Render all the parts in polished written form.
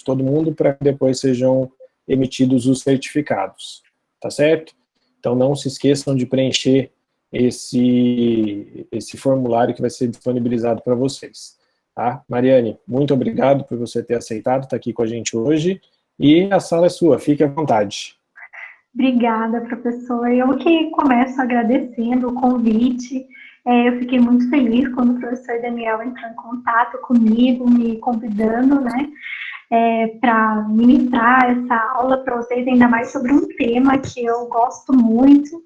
todo mundo para que depois sejam emitidos os certificados, tá certo? Então não se esqueçam de preencher esse formulário que vai ser disponibilizado para vocês. Tá? Mariane, muito obrigado por você ter aceitado estar aqui com a gente hoje, e a sala é sua, fique à vontade. Obrigada, professor. Eu que começo agradecendo o convite. Eu fiquei muito feliz quando o professor Daniel entrou em contato comigo, me convidando, né, para ministrar essa aula para vocês, ainda mais sobre um tema que eu gosto muito.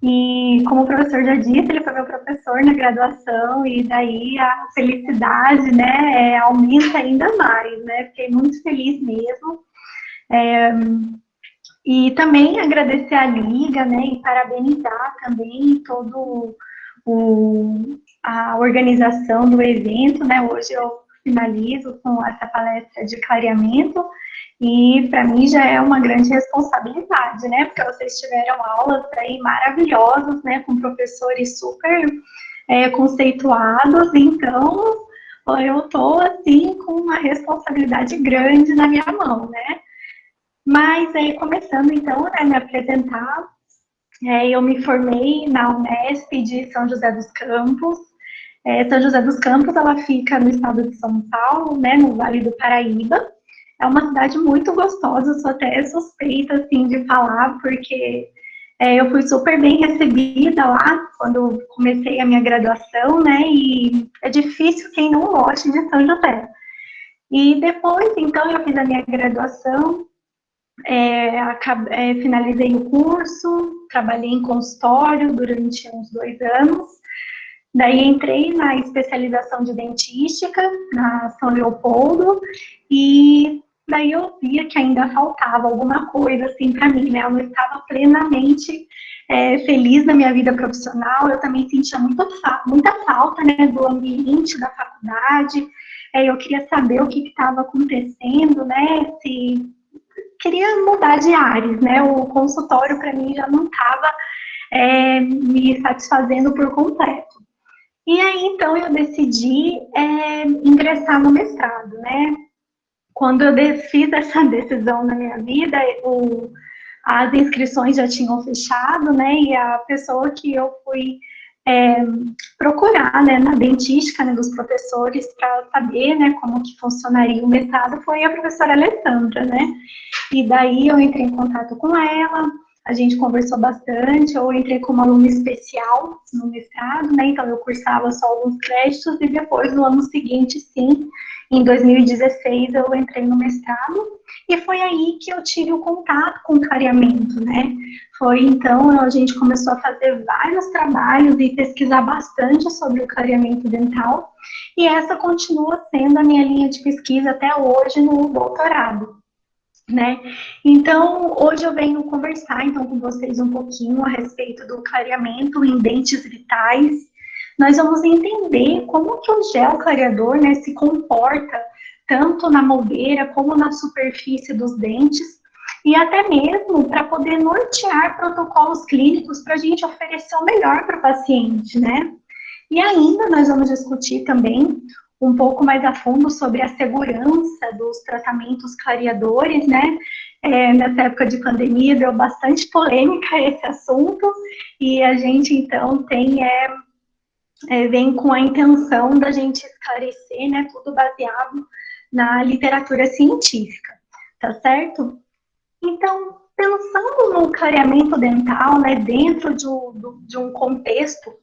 E como o professor já disse, ele foi meu professor na graduação, e daí a felicidade, né, aumenta ainda mais, né? Fiquei muito feliz mesmo. E também agradecer a Liga, né, e parabenizar também a organização do evento, né. Hoje eu finalizo com essa palestra de clareamento, e para mim já é uma grande responsabilidade, né, porque vocês tiveram aulas aí maravilhosas, né, com professores super conceituados, então eu estou, assim, com uma responsabilidade grande na minha mão, né. Mas, começando então, né, me apresentar, eu me formei na Unesp de São José dos Campos. São José dos Campos, ela fica no estado de São Paulo, né, no Vale do Paraíba. É uma cidade muito gostosa, sou até suspeita, assim, de falar, porque eu fui super bem recebida lá, quando comecei a minha graduação, né, e é difícil quem não goste de São José. E depois, então, eu fiz a minha graduação, finalizei o curso, trabalhei em consultório durante uns 2 anos, daí entrei na especialização de dentística, na São Leopoldo, e daí eu via que ainda faltava alguma coisa, assim, para mim, né, eu não estava plenamente feliz na minha vida profissional, eu também sentia muita falta, né, do ambiente da faculdade, eu queria saber o que estava acontecendo, né, se queria mudar de áreas, né? O consultório para mim já não estava me satisfazendo por completo. E aí então eu decidi ingressar no mestrado, né? Quando eu fiz essa decisão na minha vida, as inscrições já tinham fechado, né? E a pessoa que eu fui procurar, né, na dentística, né, dos professores para saber, né, como que funcionaria o mestrado foi a professora Alessandra, né? E daí eu entrei em contato com ela, a gente conversou bastante, eu entrei como aluna especial no mestrado, né, então eu cursava só alguns créditos, e depois, no ano seguinte, sim, em 2016, eu entrei no mestrado, e foi aí que eu tive o contato com o clareamento, né. Foi então, a gente começou a fazer vários trabalhos e pesquisar bastante sobre o clareamento dental, e essa continua sendo a minha linha de pesquisa até hoje no doutorado, né? Então, hoje eu venho conversar então com vocês um pouquinho a respeito do clareamento em dentes vitais. Nós vamos entender como que o gel clareador, né, se comporta tanto na moldeira como na superfície dos dentes, e até mesmo para poder nortear protocolos clínicos para a gente oferecer o melhor para o paciente, né? E ainda nós vamos discutir também um pouco mais a fundo sobre a segurança dos tratamentos clareadores, né? Nessa época de pandemia deu bastante polêmica esse assunto, e a gente então vem com a intenção da gente esclarecer, né, tudo baseado na literatura científica, tá certo? Então, pensando no clareamento dental, né, dentro de um contexto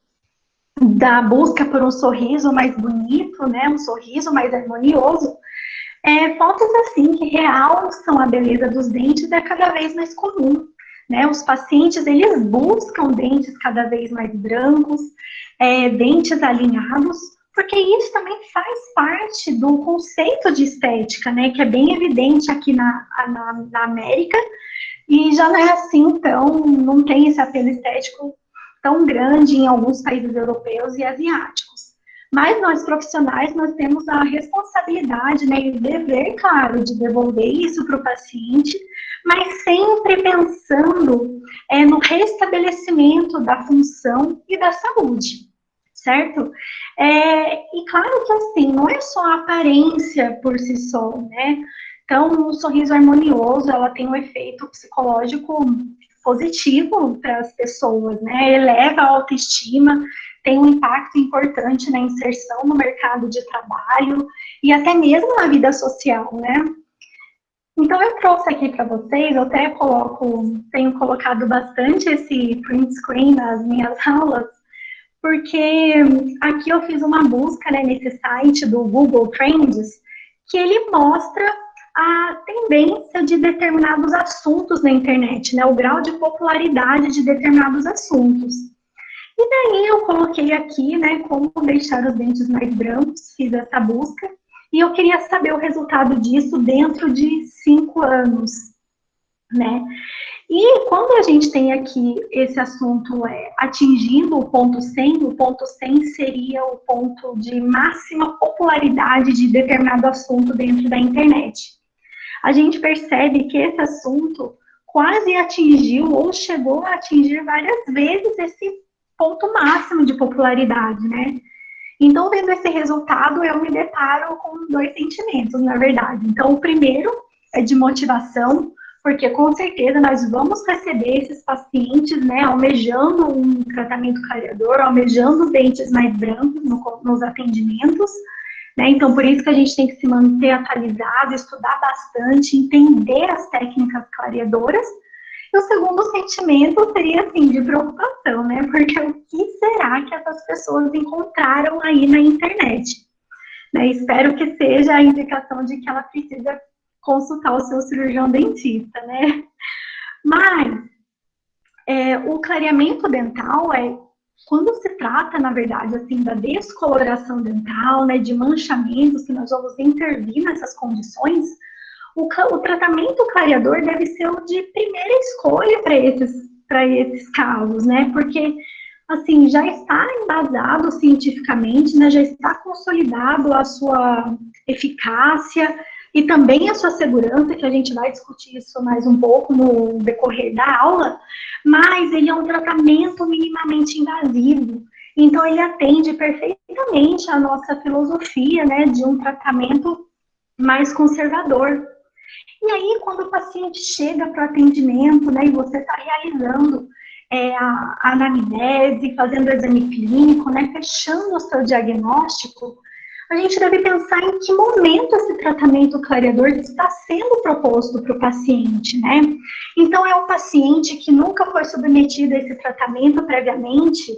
da busca por um sorriso mais bonito, né, um sorriso mais harmonioso, fotos assim que realçam a beleza dos dentes é cada vez mais comum, né? Os pacientes, eles buscam dentes cada vez mais brancos, dentes alinhados, porque isso também faz parte do conceito de estética, né, que é bem evidente aqui na América, e já não é assim, então, não tem esse apelo estético tão grande em alguns países europeus e asiáticos. Mas nós, profissionais, nós temos a responsabilidade, né, e o dever, claro, de devolver isso para o paciente, mas sempre pensando no restabelecimento da função e da saúde, certo? E claro que, assim, não é só a aparência por si só, né? Então, o sorriso harmonioso, ela tem um efeito psicológico positivo para as pessoas, né? Eleva a autoestima, tem um impacto importante na inserção no mercado de trabalho e até mesmo na vida social, né? Então, eu trouxe aqui para vocês, eu até tenho colocado bastante esse print screen nas minhas aulas, porque aqui eu fiz uma busca, né, nesse site do Google Trends, que ele mostra a tendência de determinados assuntos na internet, né, o grau de popularidade de determinados assuntos. E daí eu coloquei aqui, né, como deixar os dentes mais brancos, fiz essa busca, e eu queria saber o resultado disso dentro de 5 anos, né? E quando a gente tem aqui esse assunto atingindo o ponto 100 seria o ponto de máxima popularidade de determinado assunto dentro da internet. A gente percebe que esse assunto quase atingiu ou chegou a atingir várias vezes esse ponto máximo de popularidade, né? Então, vendo esse resultado, eu me deparo com 2 sentimentos, na verdade. Então, o primeiro é de motivação, porque com certeza nós vamos receber esses pacientes, né, almejando um tratamento clareador, almejando dentes mais brancos nos atendimentos, né? Então, por isso que a gente tem que se manter atualizado, estudar bastante, entender as técnicas clareadoras. E o segundo sentimento seria, assim, de preocupação, né? Porque o que será que essas pessoas encontraram aí na internet? Né? Espero que seja a indicação de que ela precisa consultar o seu cirurgião dentista, né? Mas o clareamento dental quando se trata, na verdade, assim, da descoloração dental, né, de manchamentos, que nós vamos intervir nessas condições, o tratamento clareador deve ser o de primeira escolha para esses casos, né? Porque, assim, já está embasado cientificamente, né? Já está consolidado a sua eficácia e também a sua segurança, que a gente vai discutir isso mais um pouco no decorrer da aula, mas ele é um tratamento minimamente invasivo. Então, ele atende perfeitamente a nossa filosofia, né? De um tratamento mais conservador. E aí, quando o paciente chega para o atendimento, né, e você está realizando a anamnese, fazendo o exame clínico, né, fechando o seu diagnóstico, a gente deve pensar em que momento esse tratamento clareador está sendo proposto para o paciente, né? Então, é um paciente que nunca foi submetido a esse tratamento previamente,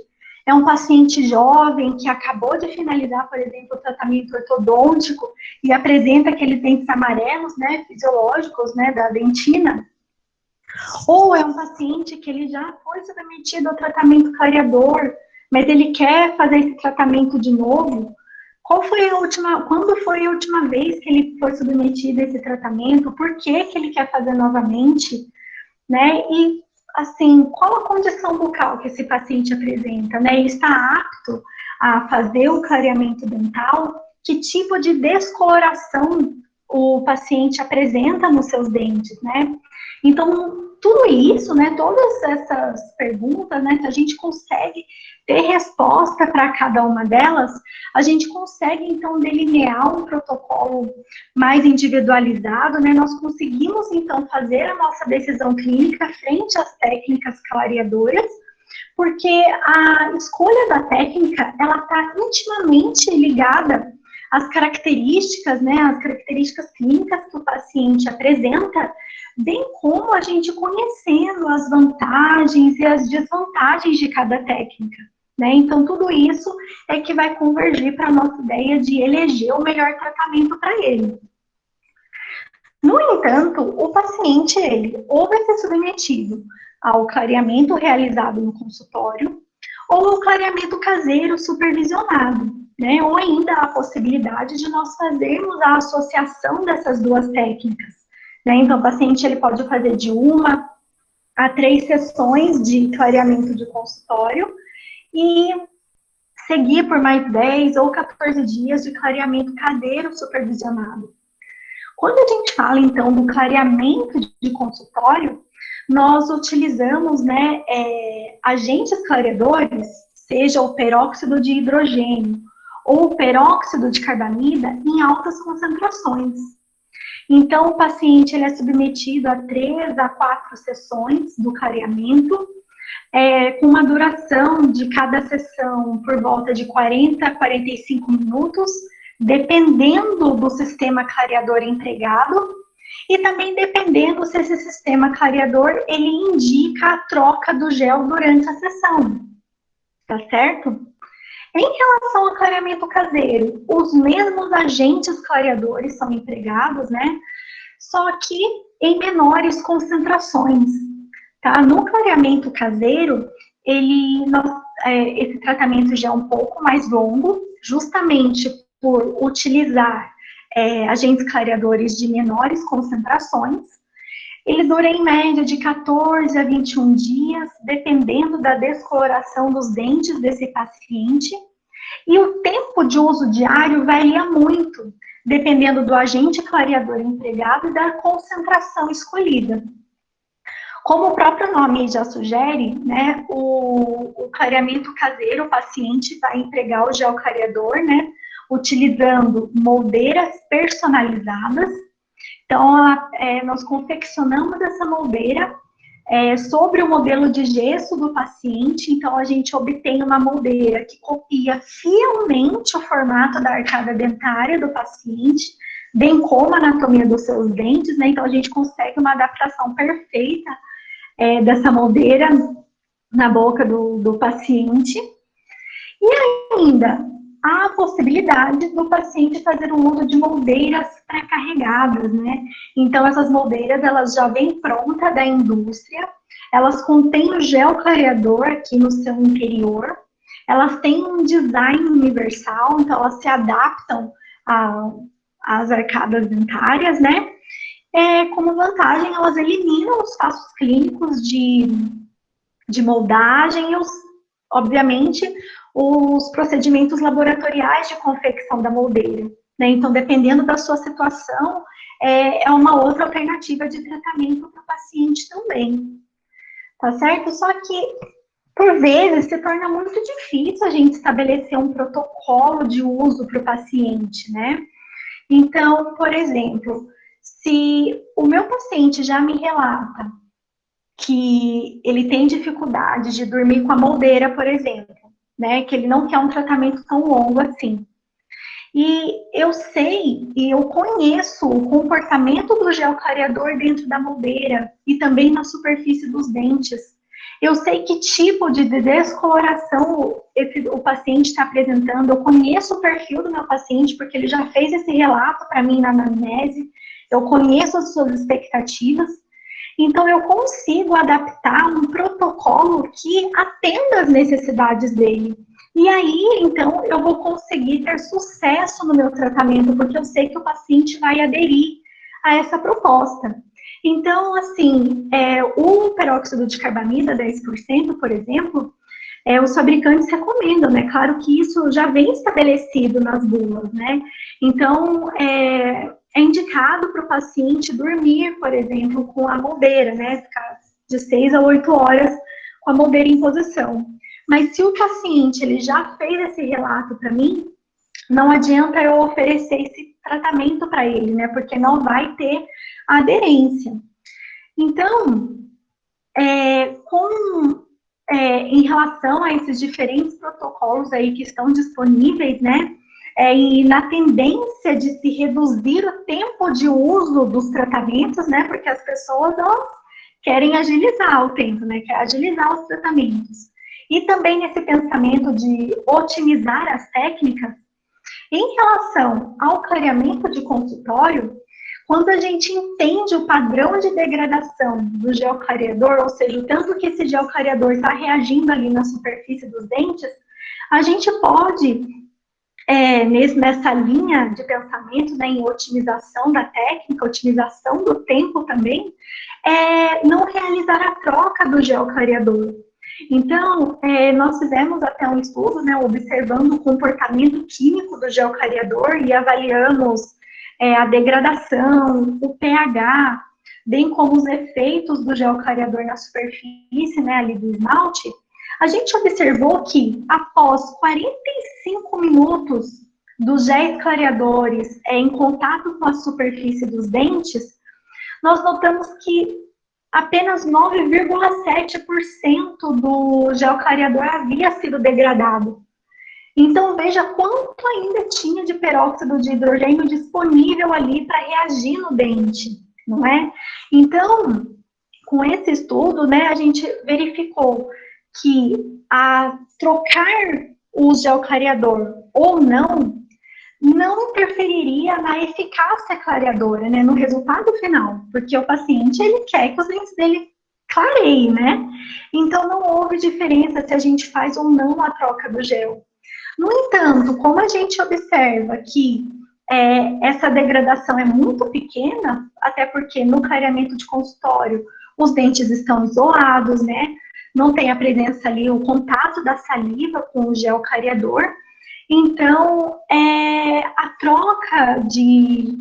é um paciente jovem que acabou de finalizar, por exemplo, o tratamento ortodôntico e apresenta aqueles dentes amarelos, né, fisiológicos, né, da dentina. Ou é um paciente que ele já foi submetido ao tratamento clareador, mas ele quer fazer esse tratamento de novo. Quando foi a última vez que ele foi submetido a esse tratamento? Por que ele quer fazer novamente? Né? E assim, qual a condição bucal que esse paciente apresenta, né? Ele está apto a fazer o clareamento dental? Que tipo de descoloração o paciente apresenta nos seus dentes, né? Então, tudo isso, né, todas essas perguntas, né, se a gente consegue ter resposta para cada uma delas, a gente consegue, então, delinear um protocolo mais individualizado, né, nós conseguimos, então, fazer a nossa decisão clínica frente às técnicas clareadoras, porque a escolha da técnica, ela está intimamente ligada às características, né, as características clínicas que o paciente apresenta, bem como a gente conhecendo as vantagens e as desvantagens de cada técnica, né? Então, tudo isso é que vai convergir para a nossa ideia de eleger o melhor tratamento para ele. No entanto, o paciente, ele ou vai ser submetido ao clareamento realizado no consultório, ou ao clareamento caseiro supervisionado, né? Ou ainda a possibilidade de nós fazermos a associação dessas duas técnicas. Né? Então, o paciente ele pode fazer de 1 a 3 sessões de clareamento de consultório e seguir por mais 10 ou 14 dias de clareamento caseiro supervisionado. Quando a gente fala, então, do clareamento de consultório, nós utilizamos, né, agentes clareadores, seja o peróxido de hidrogênio ou o peróxido de carbamida, em altas concentrações. Então, o paciente ele é submetido a 3 a 4 sessões do clareamento, com uma duração de cada sessão por volta de 40 a 45 minutos, dependendo do sistema clareador empregado, e também dependendo se esse sistema clareador ele indica a troca do gel durante a sessão, tá certo? Em relação ao clareamento caseiro, os mesmos agentes clareadores são empregados, né? Só que em menores concentrações, tá? No clareamento caseiro, esse tratamento já é um pouco mais longo, justamente por utilizar agentes clareadores de menores concentrações. Ele dura em média de 14 a 21 dias, dependendo da descoloração dos dentes desse paciente. E o tempo de uso diário varia muito, dependendo do agente clareador empregado e da concentração escolhida. Como o próprio nome já sugere, né, o clareamento caseiro, o paciente vai empregar o gel clareador, né, utilizando moldeiras personalizadas. Então, nós confeccionamos essa moldeira sobre o modelo de gesso do paciente. Então, a gente obtém uma moldeira que copia fielmente o formato da arcada dentária do paciente, bem como a anatomia dos seus dentes, né? Então, a gente consegue uma adaptação perfeita dessa moldeira na boca do paciente. E ainda, há a possibilidade do paciente fazer um uso de moldeiras pré-carregadas, né? Então, essas moldeiras, elas já vêm pronta da indústria, elas contêm o gel clareador aqui no seu interior, elas têm um design universal, então elas se adaptam às arcadas dentárias, né? Como vantagem, elas eliminam os passos clínicos de moldagem e, obviamente, os procedimentos laboratoriais de confecção da moldeira, né? Então, dependendo da sua situação, é uma outra alternativa de tratamento para o paciente também, tá certo? Só que, por vezes, se torna muito difícil a gente estabelecer um protocolo de uso para o paciente, né? Então, por exemplo, se o meu paciente já me relata que ele tem dificuldade de dormir com a moldeira, por exemplo, né, que ele não quer um tratamento tão longo assim. E eu sei e eu conheço o comportamento do gel clareador dentro da moldeira e também na superfície dos dentes. Eu sei que tipo de descoloração o paciente está apresentando, eu conheço o perfil do meu paciente, porque ele já fez esse relato para mim na anamnese, eu conheço as suas expectativas. Então, eu consigo adaptar um protocolo que atenda às necessidades dele. E aí, então, eu vou conseguir ter sucesso no meu tratamento, porque eu sei que o paciente vai aderir a essa proposta. Então, assim, o peróxido de carbamida, 10%, por exemplo, os fabricantes recomendam, né? Claro que isso já vem estabelecido nas bulas, né? Então, é indicado para o paciente dormir, por exemplo, com a moldeira, né? Ficar de 6 a 8 horas com a moldeira em posição. Mas se o paciente ele já fez esse relato para mim, não adianta eu oferecer esse tratamento para ele, né? Porque não vai ter aderência. Então, em relação a esses diferentes protocolos aí que estão disponíveis, né? E na tendência de se reduzir o tempo de uso dos tratamentos, né? Porque as pessoas elas querem agilizar o tempo, né? Querem agilizar os tratamentos. E também nesse pensamento de otimizar as técnicas, em relação ao clareamento de consultório, quando a gente entende o padrão de degradação do gel clareador, ou seja, o tanto que esse gel clareador está reagindo ali na superfície dos dentes, a gente pode, nessa linha de pensamento, né, em otimização da técnica, otimização do tempo também, não realizar a troca do gel clareador. Então, nós fizemos até um estudo, né, observando o comportamento químico do gel clareador e avaliamos a degradação, o pH, bem como os efeitos do gel clareador na superfície, né, ali do esmalte. A gente observou que após 45 minutos dos géis clareadores em contato com a superfície dos dentes, nós notamos que apenas 9,7% do gel clareador havia sido degradado. Então, veja quanto ainda tinha de peróxido de hidrogênio disponível ali para reagir no dente, não é? Então, com esse estudo, né, a gente verificou que a trocar o gel clareador ou não interferiria na eficácia clareadora, né, no resultado final, porque o paciente, ele quer que os dentes dele clareiem, né? Então, não houve diferença se a gente faz ou não a troca do gel. No entanto, como a gente observa que essa degradação é muito pequena, até porque no clareamento de consultório os dentes estão isolados, né? Não tem a presença ali, o contato da saliva com o gel clareador. Então, a troca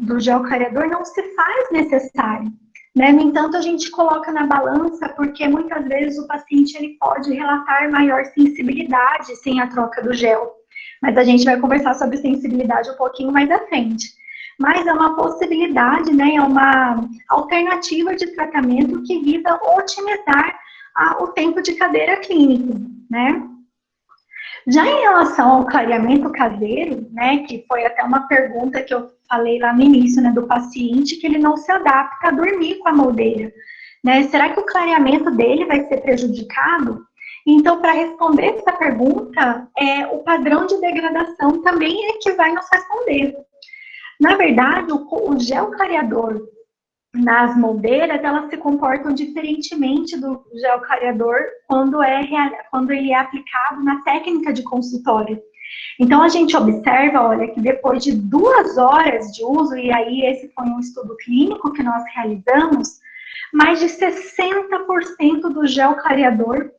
do gel clareador não se faz necessária, né? No entanto, a gente coloca na balança porque muitas vezes o paciente ele pode relatar maior sensibilidade sem a troca do gel. Mas a gente vai conversar sobre sensibilidade um pouquinho mais à frente. Mas é uma possibilidade, né? É uma alternativa de tratamento que visa otimizar o tempo de cadeira clínico, né? Já em relação ao clareamento caseiro, né, que foi até uma pergunta que eu falei lá no início, né, do paciente, que ele não se adapta a dormir com a moldeira, né? Será que o clareamento dele vai ser prejudicado? Então, para responder essa pergunta, o padrão de degradação também é que vai nos responder. Na verdade, o gel clareador nas moldeiras, elas se comportam diferentemente do gel clareador quando ele é aplicado na técnica de consultório. Então, a gente observa, olha, que depois de 2 horas de uso, e aí esse foi um estudo clínico que nós realizamos, mais de 60% do gel clareador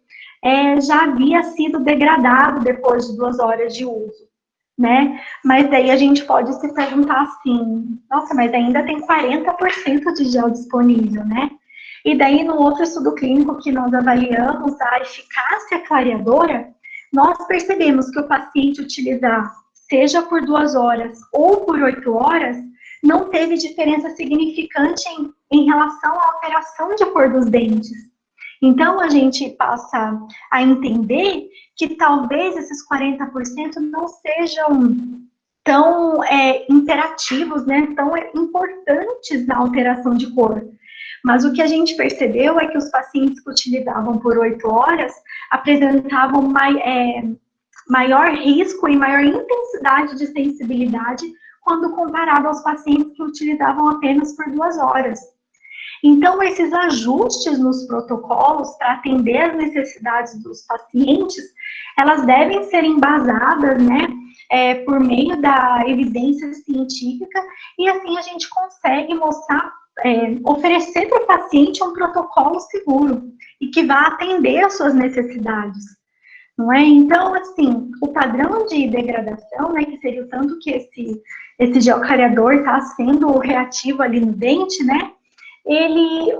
já havia sido degradado depois de 2 horas de uso, né? Mas daí a gente pode se perguntar assim, nossa, mas ainda tem 40% de gel disponível, né? E daí no outro estudo clínico que nós avaliamos a eficácia clareadora, nós percebemos que o paciente utilizar, seja por 2 horas ou por 8 horas, não teve diferença significante em relação à alteração de cor dos dentes. Então, a gente passa a entender que talvez esses 40% não sejam tão interativos, né, tão importantes na alteração de cor. Mas o que a gente percebeu é que os pacientes que utilizavam por 8 horas apresentavam maior risco e maior intensidade de sensibilidade quando comparado aos pacientes que utilizavam apenas por 2 horas. Então, esses ajustes nos protocolos para atender as necessidades dos pacientes, elas devem ser embasadas, né, por meio da evidência científica, e assim a gente consegue mostrar, oferecer para o paciente um protocolo seguro e que vá atender às suas necessidades, não é? Então, assim, o padrão de degradação, né, que seria o tanto que esse gel clareador está sendo reativo ali no dente, né,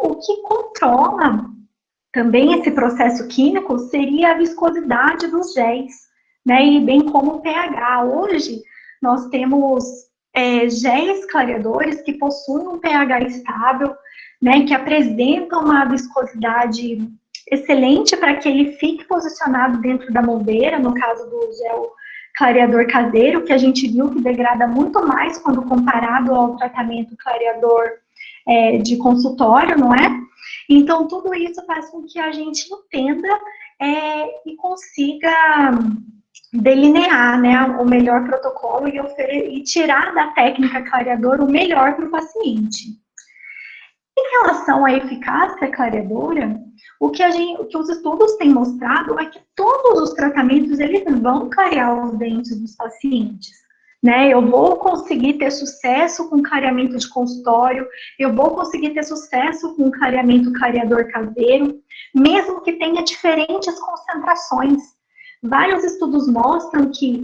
o que controla também esse processo químico seria a viscosidade dos géis, né, e bem como o pH. Hoje, nós temos géis clareadores que possuem um pH estável, né, que apresentam uma viscosidade excelente para que ele fique posicionado dentro da moldeira, no caso do gel clareador caseiro, que a gente viu que degrada muito mais quando comparado ao tratamento clareador de consultório, não é? Então, tudo isso faz com que a gente entenda e consiga delinear, né, o melhor protocolo e tirar da técnica clareadora o melhor para o paciente. Em relação à eficácia clareadora, o que os estudos têm mostrado é que todos os tratamentos eles vão clarear os dentes dos pacientes. Né, eu vou conseguir ter sucesso com clareamento de consultório, eu vou conseguir ter sucesso com clareamento clareador caseiro, mesmo que tenha diferentes concentrações. Vários estudos mostram que,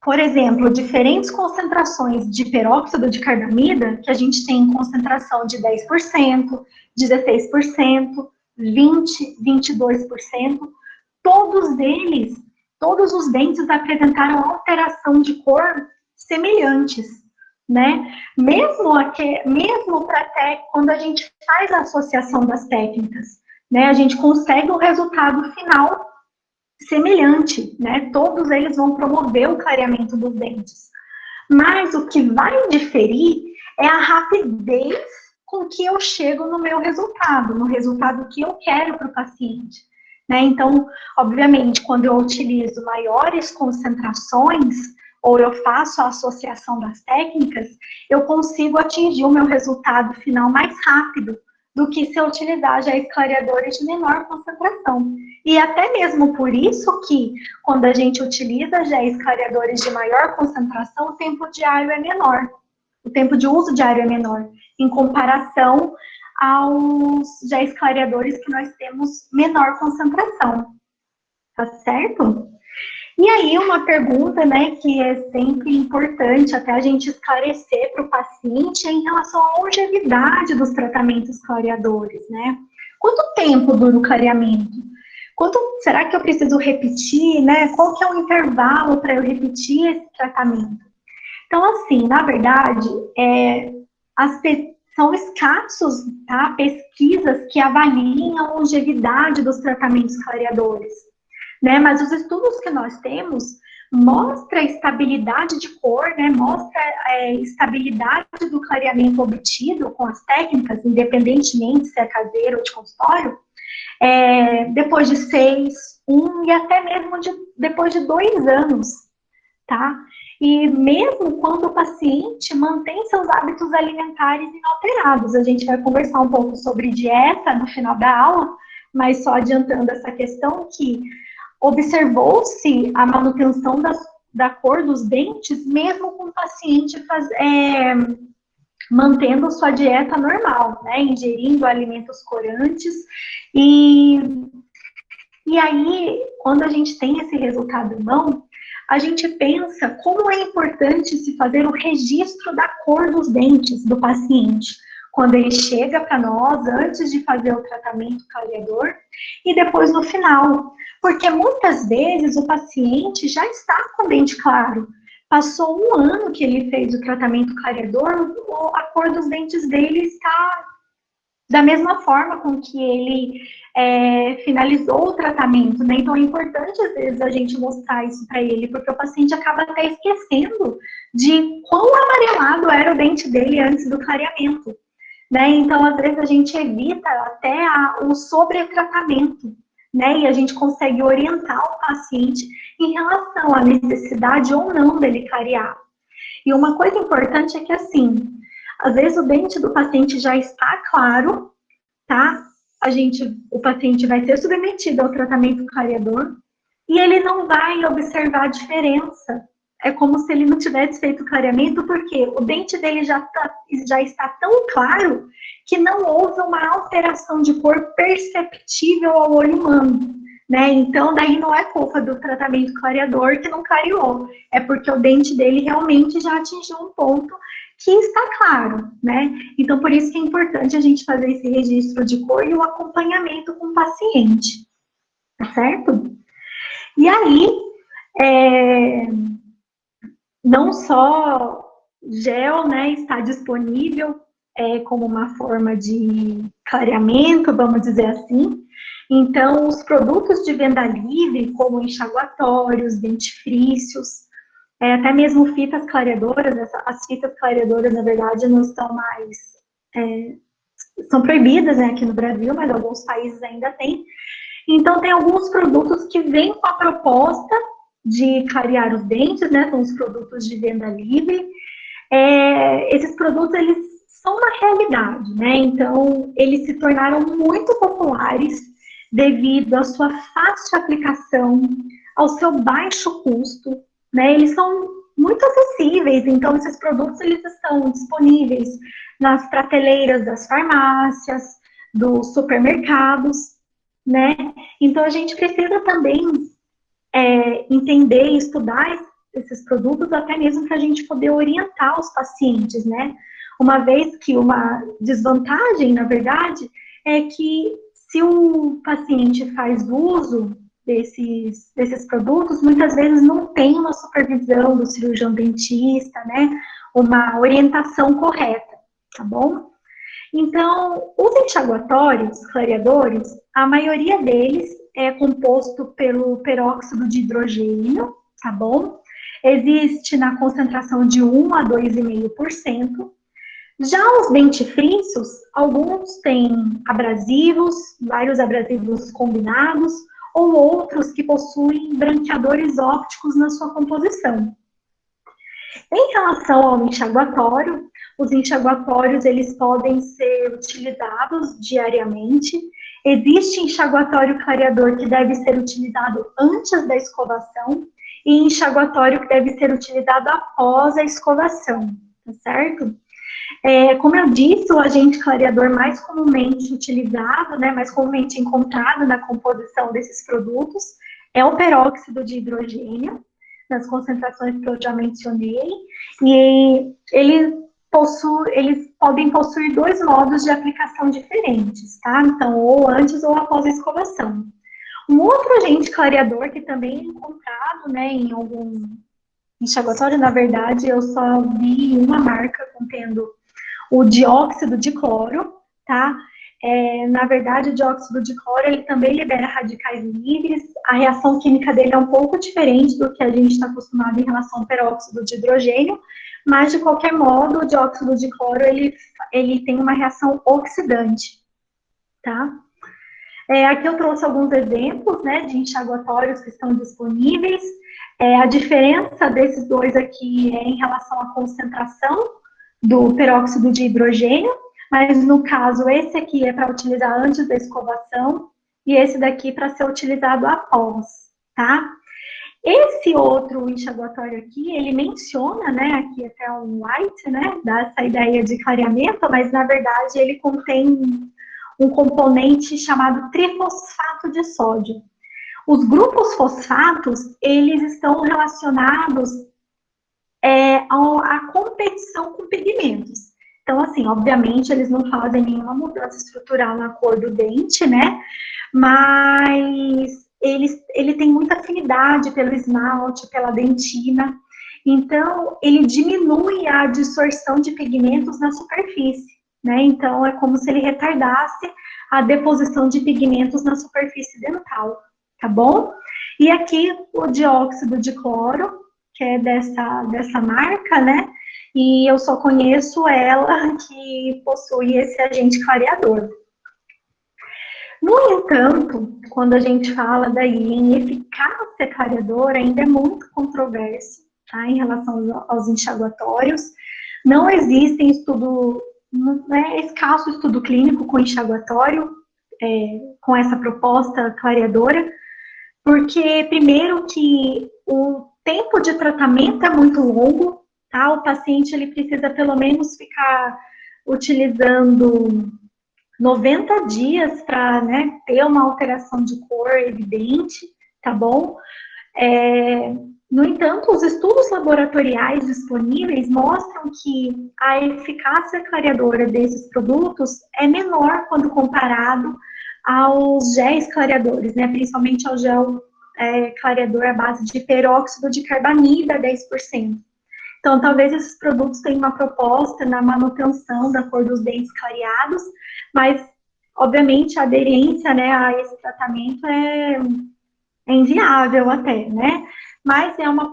por exemplo, diferentes concentrações de peróxido de carbamida, que a gente tem concentração de 10%, 16%, 20%, 22%, todos os dentes apresentaram alteração de cor semelhantes, né? Mesmo para até quando a gente faz a associação das técnicas, né? A gente consegue um resultado final semelhante, né? Todos eles vão promover o clareamento dos dentes. Mas o que vai diferir é a rapidez com que eu chego no meu resultado, no resultado que eu quero para o paciente. Né? Então, obviamente, quando eu utilizo maiores concentrações, ou eu faço a associação das técnicas, eu consigo atingir o meu resultado final mais rápido do que se eu utilizar já clareadores de menor concentração. E até mesmo por isso que, quando a gente utiliza já clareadores de maior concentração, o tempo diário é menor. O tempo de uso diário é menor, em comparação aos já clareadores que nós temos menor concentração. Tá certo? E aí, uma pergunta, né, que é sempre importante até a gente esclarecer para o paciente é em relação à longevidade dos tratamentos clareadores, né? Quanto tempo dura o clareamento? Será que eu preciso repetir, né? Qual que é o intervalo para eu repetir esse tratamento? Então, assim, na verdade, são escassos, tá, pesquisas que avaliem a longevidade dos tratamentos clareadores. Né, mas os estudos que nós temos mostra a estabilidade de cor, né, mostra a estabilidade do clareamento obtido com as técnicas, independentemente se é caseiro ou de consultório, depois de 6, 1 e até mesmo depois de 2 anos, tá? E mesmo quando o paciente mantém seus hábitos alimentares inalterados. A gente vai conversar um pouco sobre dieta no final da aula, mas só adiantando essa questão que observou-se a manutenção da cor dos dentes, mesmo com o paciente mantendo sua dieta normal, né? Ingerindo alimentos corantes. E aí, quando a gente tem esse resultado em mão, a gente pensa como é importante se fazer o registro da cor dos dentes do paciente, quando ele chega para nós, antes de fazer o tratamento clareador, e depois no final. Porque muitas vezes o paciente já está com o dente claro. Passou 1 ano que ele fez o tratamento clareador, a cor dos dentes dele está da mesma forma com que ele finalizou o tratamento, né? Então é importante, às vezes, a gente mostrar isso para ele, porque o paciente acaba até esquecendo de quão amarelado era o dente dele antes do clareamento, né? Então, às vezes, a gente evita até o sobretratamento, né? E a gente consegue orientar o paciente em relação à necessidade ou não dele clarear. E uma coisa importante é que, assim, às vezes o dente do paciente já está claro, tá? O paciente vai ser submetido ao tratamento clareador e ele não vai observar a diferença. É como se ele não tivesse feito clareamento, porque o dente dele já está tão claro que não houve uma alteração de cor perceptível ao olho humano, né? Então, daí não é culpa do tratamento clareador que não clareou, é porque o dente dele realmente já atingiu um ponto que está claro, né? Então, por isso que é importante a gente fazer esse registro de cor e o acompanhamento com o paciente, tá certo? E aí, não só gel, né, está disponível como uma forma de clareamento, vamos dizer assim. Então, os produtos de venda livre, como enxaguatórios, dentifrícios, até mesmo fitas clareadoras, as fitas clareadoras, na verdade, não estão mais... são proibidas, né, aqui no Brasil, mas alguns países ainda têm. Então, tem alguns produtos que vêm com a proposta de clarear os dentes, né, são os produtos de venda livre. Esses produtos, eles são uma realidade, né, então, eles se tornaram muito populares devido à sua fácil aplicação, ao seu baixo custo, né, eles são muito acessíveis, então esses produtos eles estão disponíveis nas prateleiras das farmácias, dos supermercados, né, então a gente precisa também entender e estudar esses produtos até mesmo para a gente poder orientar os pacientes, né, uma vez que uma desvantagem, na verdade, é que se o paciente faz uso desses produtos, muitas vezes não tem uma supervisão do cirurgião dentista, né? Uma orientação correta, tá bom? Então, os enxaguatórios, clareadores, a maioria deles é composto pelo peróxido de hidrogênio, tá bom? Existe na concentração de 1 a 2,5%. Já os dentifrícios, alguns têm abrasivos, vários abrasivos combinados, ou outros que possuem branqueadores ópticos na sua composição. Em relação ao enxaguatório, os enxaguatórios eles podem ser utilizados diariamente. Existe enxaguatório clareador que deve ser utilizado antes da escovação e enxaguatório que deve ser utilizado após a escovação, tá certo? Como eu disse, o agente clareador mais comumente utilizado, né, mais comumente encontrado na composição desses produtos é o peróxido de hidrogênio, nas concentrações que eu já mencionei, e eles podem possuir dois modos de aplicação diferentes, tá? Então, ou antes ou após a escovação. Um outro agente clareador que também é encontrado, né, em algum enxaguatório, na verdade, eu só vi uma marca contendo o dióxido de cloro, tá? Na verdade, o dióxido de cloro, ele também libera radicais livres, a reação química dele é um pouco diferente do que a gente está acostumado em relação ao peróxido de hidrogênio, mas, de qualquer modo, o dióxido de cloro, ele tem uma reação oxidante, tá? Aqui eu trouxe alguns exemplos, né, de enxaguatórios que estão disponíveis. A diferença desses dois aqui é em relação à concentração do peróxido de hidrogênio, mas no caso esse aqui é para utilizar antes da escovação e esse daqui para ser utilizado após, tá? Esse outro enxaguatório aqui, ele menciona, né, aqui até um white, né, dá essa ideia de clareamento, mas na verdade ele contém um componente chamado trifosfato de sódio. Os grupos fosfatos, eles estão relacionados a competição com pigmentos. Então, assim, obviamente, eles não fazem nenhuma mudança estrutural na cor do dente, né? Mas ele tem muita afinidade pelo esmalte, pela dentina. Então, ele diminui a absorção de pigmentos na superfície, né? Então, é como se ele retardasse a deposição de pigmentos na superfície dental, tá bom? E aqui, o dióxido de cloro, que é dessa marca, né? E eu só conheço ela que possui esse agente clareador. No entanto, quando a gente fala daí em eficácia clareadora, ainda é muito controverso, tá? Em relação aos enxaguatórios. Não existem escasso estudo clínico com enxaguatório, com essa proposta clareadora, porque, primeiro, que o tempo de tratamento é muito longo, tá? O paciente ele precisa pelo menos ficar utilizando 90 dias para, né, ter uma alteração de cor evidente, tá bom? No entanto, os estudos laboratoriais disponíveis mostram que a eficácia clareadora desses produtos é menor quando comparado aos géis clareadores, né? Principalmente ao gel clareador à base de peróxido de carbamida, 10%. Então, talvez esses produtos tenham uma proposta na manutenção da cor dos dentes clareados, mas, obviamente, a aderência, né, a esse tratamento é inviável até, né? Mas é uma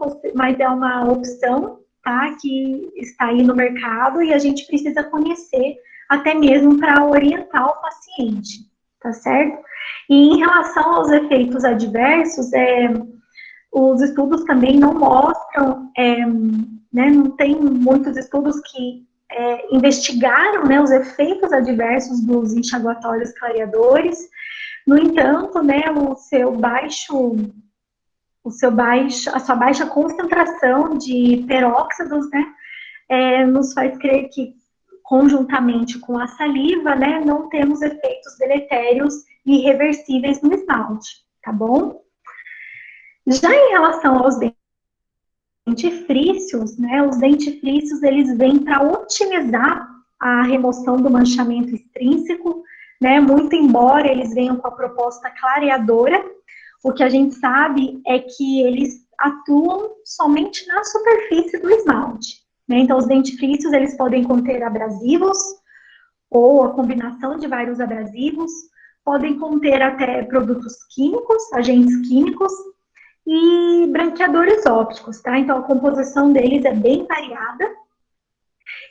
opção, tá, que está aí no mercado e a gente precisa conhecer até mesmo para orientar o paciente, tá certo? E em relação aos efeitos adversos, os estudos também não mostram, né, não tem muitos estudos que investigaram, né, os efeitos adversos dos enxaguatórios clareadores. No entanto, né, a sua baixa concentração de peróxidos, né, nos faz crer que, conjuntamente com a saliva, né, não temos efeitos deletérios e irreversíveis no esmalte, tá bom? Já em relação aos dentifrícios, né, os dentifrícios, eles vêm para otimizar a remoção do manchamento extrínseco, né, muito embora eles venham com a proposta clareadora, o que a gente sabe é que eles atuam somente na superfície do esmalte, né? Então, os dentifrícios, eles podem conter abrasivos, ou a combinação de vários abrasivos, podem conter até produtos químicos, agentes químicos, e branqueadores ópticos, tá? Então, a composição deles é bem variada.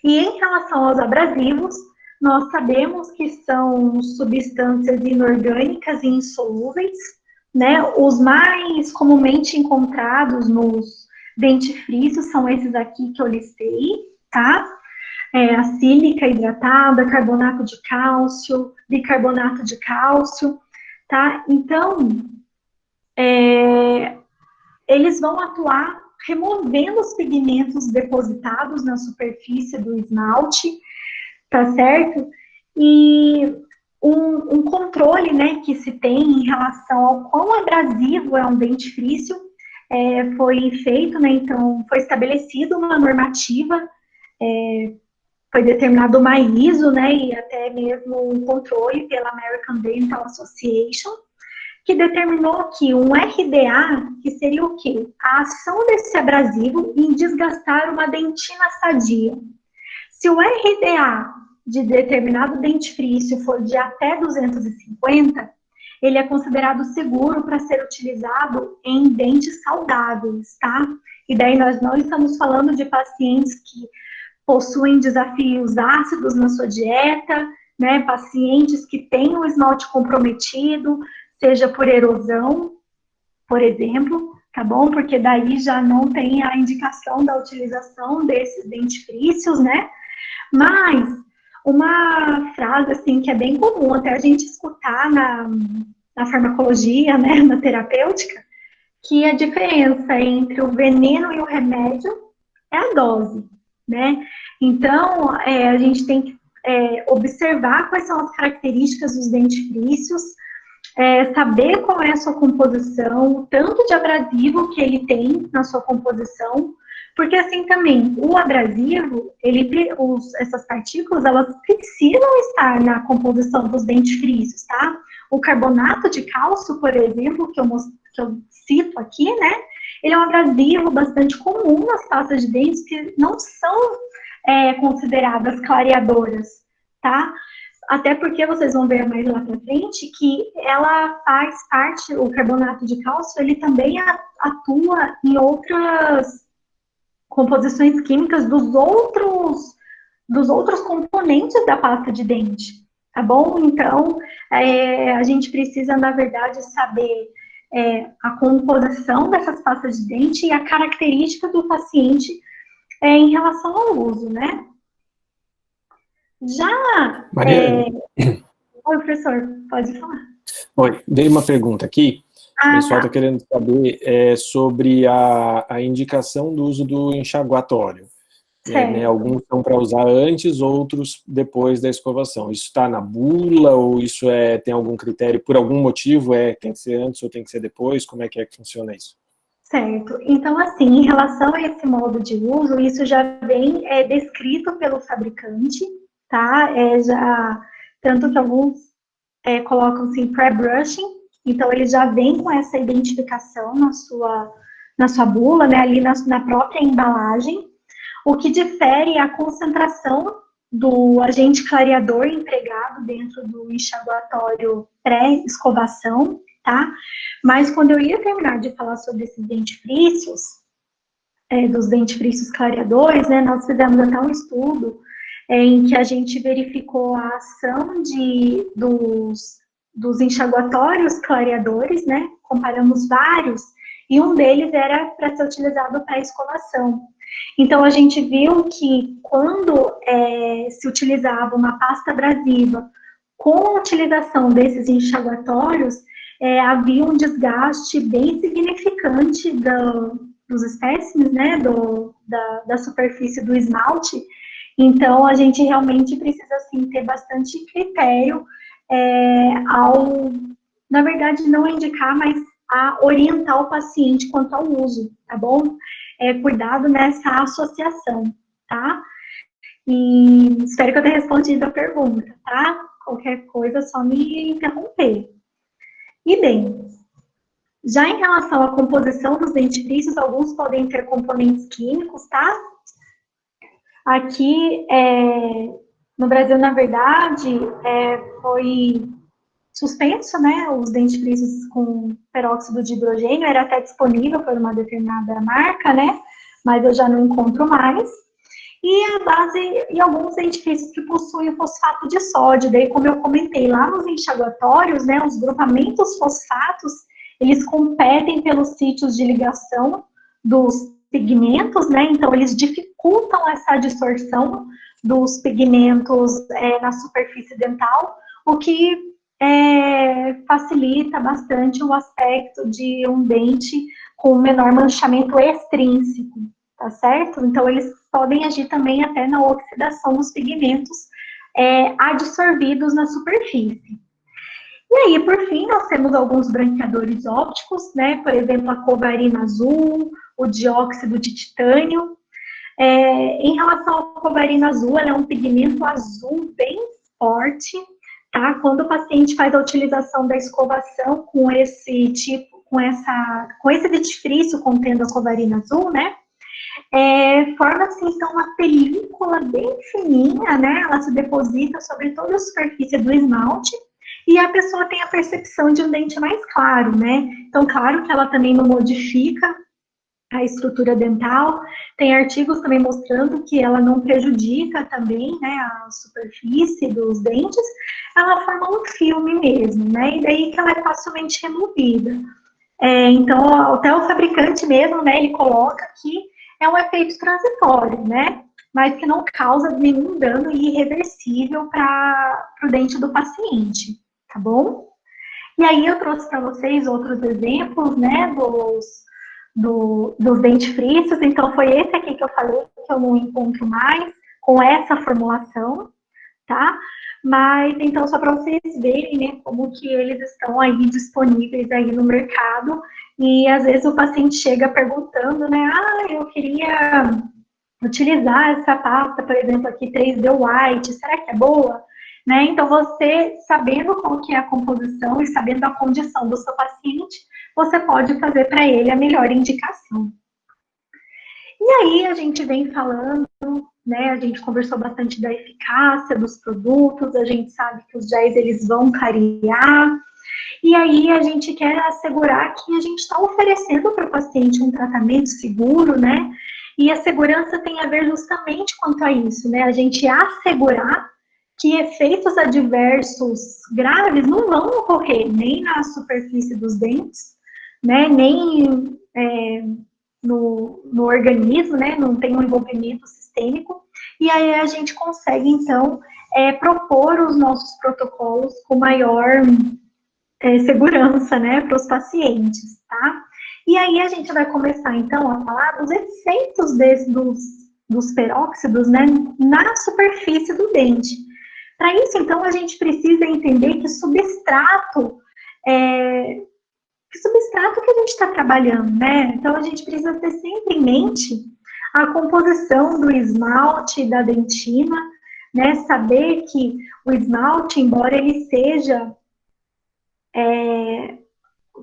E em relação aos abrasivos, nós sabemos que são substâncias inorgânicas e insolúveis, né? Os mais comumente encontrados nos dentifrícios são esses aqui que eu listei, tá? A sílica hidratada, carbonato de cálcio, bicarbonato de cálcio, tá? Então, eles vão atuar removendo os pigmentos depositados na superfície do esmalte, tá certo? E um controle, né, que se tem em relação ao quão abrasivo é um dentifrício foi feito, né, então foi estabelecida uma normativa, foi determinado uma ISO, né, e até mesmo um controle pela American Dental Association, que determinou que um RDA, que seria o quê? A ação desse abrasivo em desgastar uma dentina sadia. Se o RDA de determinado dentifrício for de até 250, ele é considerado seguro para ser utilizado em dentes saudáveis, tá? E daí nós não estamos falando de pacientes que possuem desafios ácidos na sua dieta, né? Pacientes que têm o esmalte comprometido, seja por erosão, por exemplo, tá bom? Porque daí já não tem a indicação da utilização desses dentifrícios, né? Mas uma frase, assim, que é bem comum até a gente escutar na farmacologia, né, na terapêutica, que a diferença entre o veneno e o remédio é a dose, né? Então, a gente tem que observar quais são as características dos dentifrícios, saber qual é a sua composição, o tanto de abrasivo que ele tem na sua composição, porque assim também, o abrasivo, essas partículas, elas precisam estar na composição dos dentifrícios, tá? O carbonato de cálcio, por exemplo, que eu cito aqui, né? Ele é um abrasivo bastante comum nas pastas de dentes que não são consideradas clareadoras, tá? Até porque vocês vão ver mais lá pra frente que ela faz parte, o carbonato de cálcio, ele também atua em outras composições químicas dos outros componentes da pasta de dente, tá bom? Então, a gente precisa, na verdade, saber a composição dessas pastas de dente e a característica do paciente em relação ao uso, né? Já... Mariane. Oi, professor, pode falar. Oi, dei uma pergunta aqui. O pessoal está querendo saber sobre a indicação do uso do enxaguatório. Né, alguns são para usar antes, outros depois da escovação. Isso está na bula ou isso tem algum critério, por algum motivo, tem que ser antes ou tem que ser depois? Como é que funciona isso? Certo. Então, assim, em relação a esse modo de uso, isso já vem descrito pelo fabricante, tá? Tanto que alguns colocam assim, pré-brushing, então ele já vem com essa identificação na sua bula, né, ali na própria embalagem. O que difere é a concentração do agente clareador empregado dentro do enxaguatório pré-escovação, tá? Mas quando eu ia terminar de falar sobre esses dentifrícios, dos dentifrícios clareadores, né, nós fizemos até um estudo em que a gente verificou a ação dos enxaguatórios clareadores, né? Comparamos vários, e um deles era para ser utilizado para escovação. Então, a gente viu que quando se utilizava uma pasta abrasiva com a utilização desses enxaguatórios, havia um desgaste bem significante dos espécimes, né? Da superfície do esmalte. Então, a gente realmente precisa, assim, ter bastante critério na verdade, não indicar, mas a orientar o paciente quanto ao uso, tá bom? Cuidado nessa associação, tá? E espero que eu tenha respondido a pergunta, tá? Qualquer coisa, é só me interromper. E bem, Já em relação à composição dos dentifrícios, alguns podem ter componentes químicos, tá? Aqui, no Brasil, na verdade, foi suspenso, né, os dentifrícios com peróxido de hidrogênio, era até disponível por uma determinada marca, né, mas eu já não encontro mais. E alguns dentifrícios que possuem fosfato de sódio, daí como eu comentei, lá nos enxaguatórios, né, os grupamentos fosfatos, eles competem pelos sítios de ligação dos pigmentos, né, então eles dificultam essa distorção dos pigmentos na superfície dental, o que facilita bastante o aspecto de um dente com menor manchamento extrínseco, tá certo? Então, eles podem agir também até na oxidação dos pigmentos adsorvidos na superfície. E aí, por fim, nós temos alguns branqueadores ópticos, né? Por exemplo, a covarina azul, o dióxido de titânio. Em relação à covarina azul, ela é um pigmento azul bem forte, tá? Quando o paciente faz a utilização da escovação com esse dentifrício contendo a covarina azul, né? Forma-se, então, uma película bem fininha, né? Ela se deposita sobre toda a superfície do esmalte e a pessoa tem a percepção de um dente mais claro, né? Então, claro que ela também não modifica a estrutura dental. Tem artigos também mostrando que ela não prejudica também, né, a superfície dos dentes. Ela forma um filme mesmo, né? E daí que ela é facilmente removida. Então, até o fabricante mesmo, né, ele coloca que é um efeito transitório, né? Mas que não causa nenhum dano irreversível para o dente do paciente, tá bom? E aí eu trouxe para vocês outros exemplos, né, dos dentifrícios. Então, foi esse aqui que eu falei que eu não encontro mais com essa formulação, tá? Mas, então, só para vocês verem, né, como que eles estão aí disponíveis aí no mercado. E, às vezes, o paciente chega perguntando, né, eu queria utilizar essa pasta, por exemplo, aqui 3D White, será que é boa? Né? Então, você, sabendo qual que é a composição e sabendo a condição do seu paciente, você pode fazer para ele a melhor indicação. E aí, a gente vem falando, né, a gente conversou bastante da eficácia dos produtos, a gente sabe que os géis, eles vão clarear, e aí a gente quer assegurar que a gente está oferecendo para o paciente um tratamento seguro, né, e a segurança tem a ver justamente quanto a isso, né, a gente assegurar que efeitos adversos graves não vão ocorrer nem na superfície dos dentes, né, nem no organismo, né, não tem um envolvimento sistêmico, e aí a gente consegue, então, propor os nossos protocolos com maior segurança, né, para os pacientes, tá? E aí a gente vai começar, então, a falar dos efeitos dos peróxidos, né, na superfície do dente. Para isso, então, a gente precisa entender que substrato que a gente está trabalhando, né? Então, a gente precisa ter sempre em mente a composição do esmalte e da dentina, né? Saber que o esmalte, embora ele seja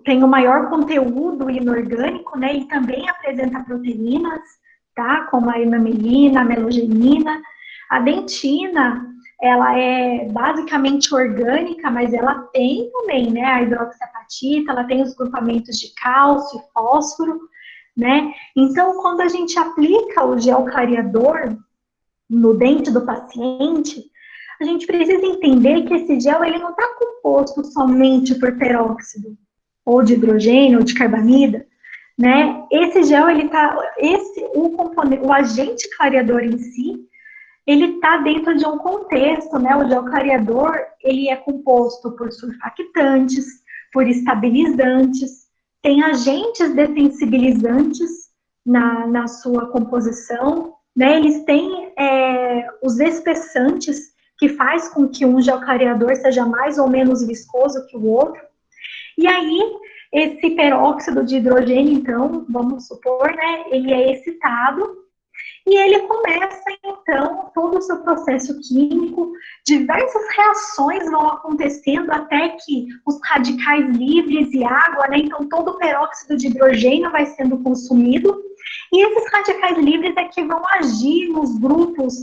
tem o maior conteúdo inorgânico, né? Ele também apresenta proteínas, tá? Como a enamelina, a melogenina. A dentina, ela é basicamente orgânica, mas ela tem também, né, a hidroxiapatita, ela tem os grupamentos de cálcio e fósforo, né? Então, quando a gente aplica o gel clareador no dente do paciente, a gente precisa entender que esse gel, ele não está composto somente por peróxido, ou de hidrogênio, ou de carbamida, né? Esse gel, o agente clareador em si, ele está dentro de um contexto, né? O gel clareador, ele é composto por surfactantes, por estabilizantes, tem agentes dessensibilizantes na sua composição, né? Eles têm os espessantes, que faz com que um gel clareador seja mais ou menos viscoso que o outro. E aí, esse peróxido de hidrogênio, então, vamos supor, né? Ele é excitado, e ele começa, então, todo o seu processo químico, diversas reações vão acontecendo até que os radicais livres e água, né, então todo o peróxido de hidrogênio vai sendo consumido, e esses radicais livres é que vão agir nos grupos,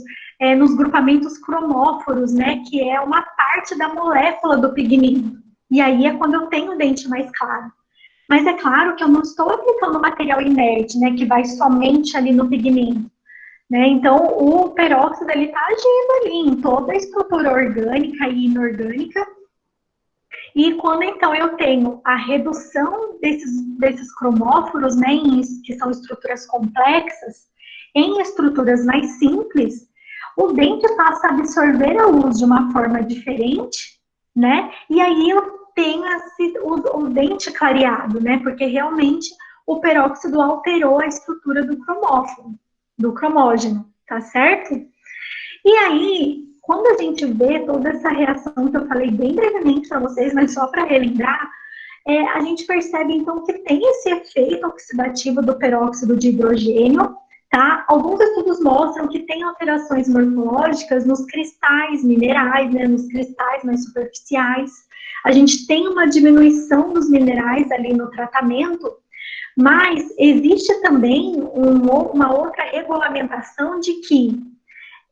nos grupamentos cromóforos, né, que é uma parte da molécula do pigmento. E aí é quando eu tenho o dente mais claro. Mas é claro que eu não estou aplicando material inerte, né, que vai somente ali no pigmento. Né? Então, o peróxido está agindo ali em toda a estrutura orgânica e inorgânica. E quando, então, eu tenho a redução desses cromóforos, né, que são estruturas complexas, em estruturas mais simples, o dente passa a absorver a luz de uma forma diferente, né? E aí eu tenho o dente clareado, né? Porque realmente o peróxido alterou a estrutura do cromóforo, do cromógeno, tá certo? E aí, quando a gente vê toda essa reação que eu falei bem brevemente para vocês, mas só para relembrar, a gente percebe então que tem esse efeito oxidativo do peróxido de hidrogênio, tá? Alguns estudos mostram que tem alterações morfológicas nos cristais minerais, né, nos cristais mais superficiais. A gente tem uma diminuição dos minerais ali no tratamento, mas existe também uma outra regulamentação de que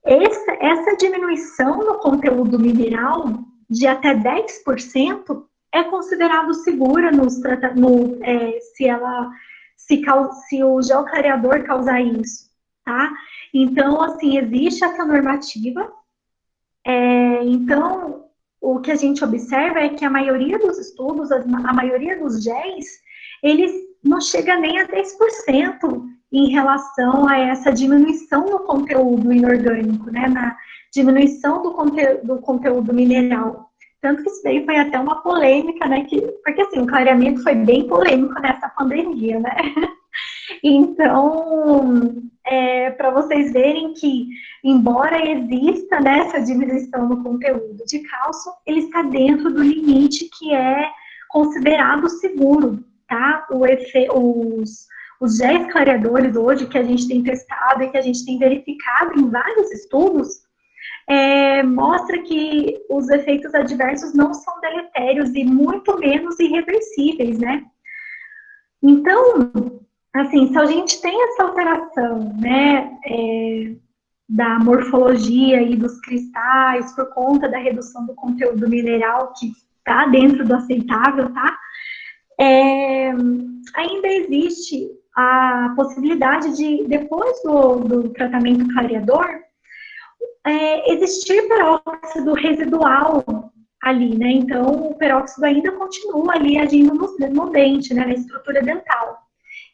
essa diminuição no conteúdo mineral de até 10% é considerado segura se o gel clareador causar isso, tá? Então, assim, existe essa normativa. Então, o que a gente observa é que a maioria dos estudos, a maioria dos géis, eles não chega nem a 10% em relação a essa diminuição no conteúdo inorgânico, né? Na diminuição do conteúdo mineral. Tanto que isso daí foi até uma polêmica, né? Porque, assim, o clareamento foi bem polêmico nessa pandemia, né? Então, para vocês verem que, embora exista, né, essa diminuição no conteúdo de cálcio, ele está dentro do limite que é considerado seguro, tá? Os géis clareadores hoje que a gente tem testado e que a gente tem verificado em vários estudos, mostra que os efeitos adversos não são deletérios e muito menos irreversíveis, né? Então, assim, se a gente tem essa alteração, né, da morfologia e dos cristais por conta da redução do conteúdo mineral que está dentro do aceitável, tá? Ainda existe a possibilidade de, depois do tratamento clareador, existir peróxido residual ali, né? Então, o peróxido ainda continua ali agindo no dente, né, na estrutura dental.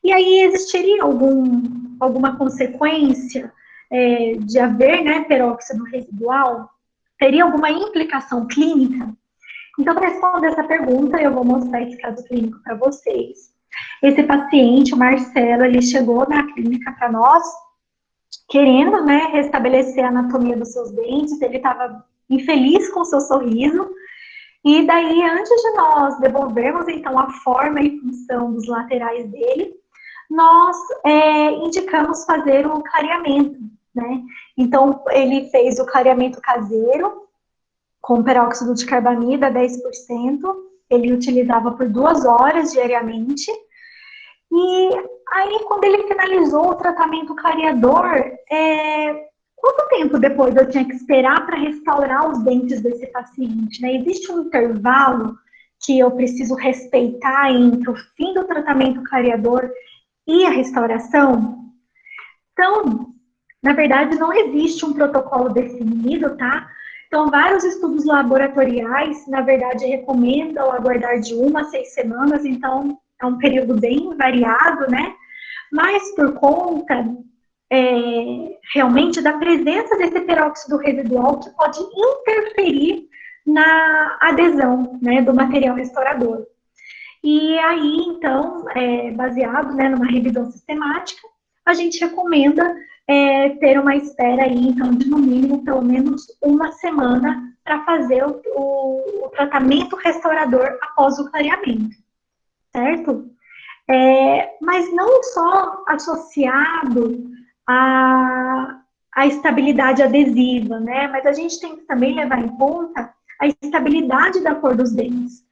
E aí existiria alguma consequência de haver, né, peróxido residual? Teria alguma implicação clínica? Então, para responder essa pergunta, eu vou mostrar esse caso clínico para vocês. Esse paciente, o Marcelo, ele chegou na clínica para nós, querendo, né, restabelecer a anatomia dos seus dentes, ele estava infeliz com o seu sorriso, e daí, antes de nós devolvermos, então, a forma e função dos laterais dele, nós indicamos fazer o clareamento, né? Então, ele fez o clareamento caseiro, com peróxido de carbamida, 10%, ele utilizava por 2 horas diariamente, e aí, quando ele finalizou o tratamento clareador, quanto tempo depois eu tinha que esperar para restaurar os dentes desse paciente, né? Existe um intervalo que eu preciso respeitar entre o fim do tratamento clareador e a restauração? Então, na verdade, não existe um protocolo definido, tá? Então, vários estudos laboratoriais, na verdade, recomendam aguardar de 1 a 6 semanas, então é um período bem variado, né? Mas por conta realmente da presença desse peróxido residual que pode interferir na adesão, né, do material restaurador. E aí, então, baseado, né, numa revisão sistemática, a gente recomenda ter uma espera aí, então, de no mínimo, pelo menos 1 semana para fazer o tratamento restaurador após o clareamento, certo? Mas não só associado a estabilidade adesiva, né? Mas a gente tem que também levar em conta a estabilidade da cor dos dentes.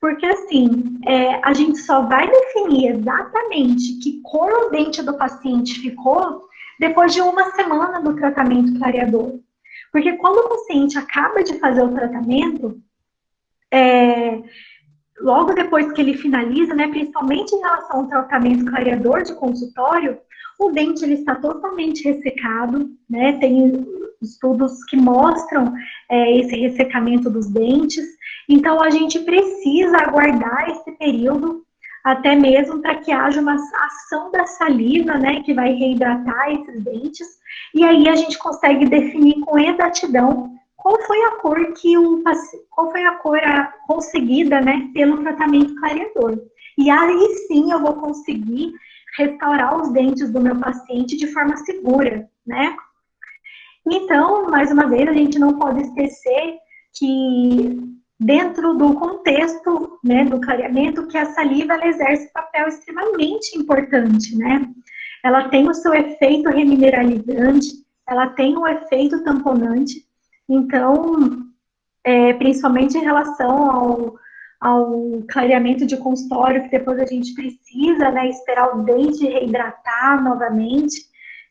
Porque, assim, a gente só vai definir exatamente que cor o dente do paciente ficou depois de uma semana do tratamento clareador. Porque quando o paciente acaba de fazer o tratamento, logo depois que ele finaliza, né, principalmente em relação ao tratamento clareador de consultório, o dente ele está totalmente ressecado, né, tem estudos que mostram esse ressecamento dos dentes, então a gente precisa aguardar esse período, até mesmo para que haja uma ação da saliva, né, que vai reidratar esses dentes, e aí a gente consegue definir com exatidão qual foi a cor conseguida, né, pelo tratamento clareador. E aí sim eu vou conseguir restaurar os dentes do meu paciente de forma segura, né? Então, mais uma vez, a gente não pode esquecer que dentro do contexto, né, do clareamento, que a saliva ela exerce um papel extremamente importante, né? Ela tem o seu efeito remineralizante, ela tem o efeito tamponante. Então, principalmente em relação ao clareamento de consultório, que depois a gente precisa, né, esperar o dente reidratar novamente.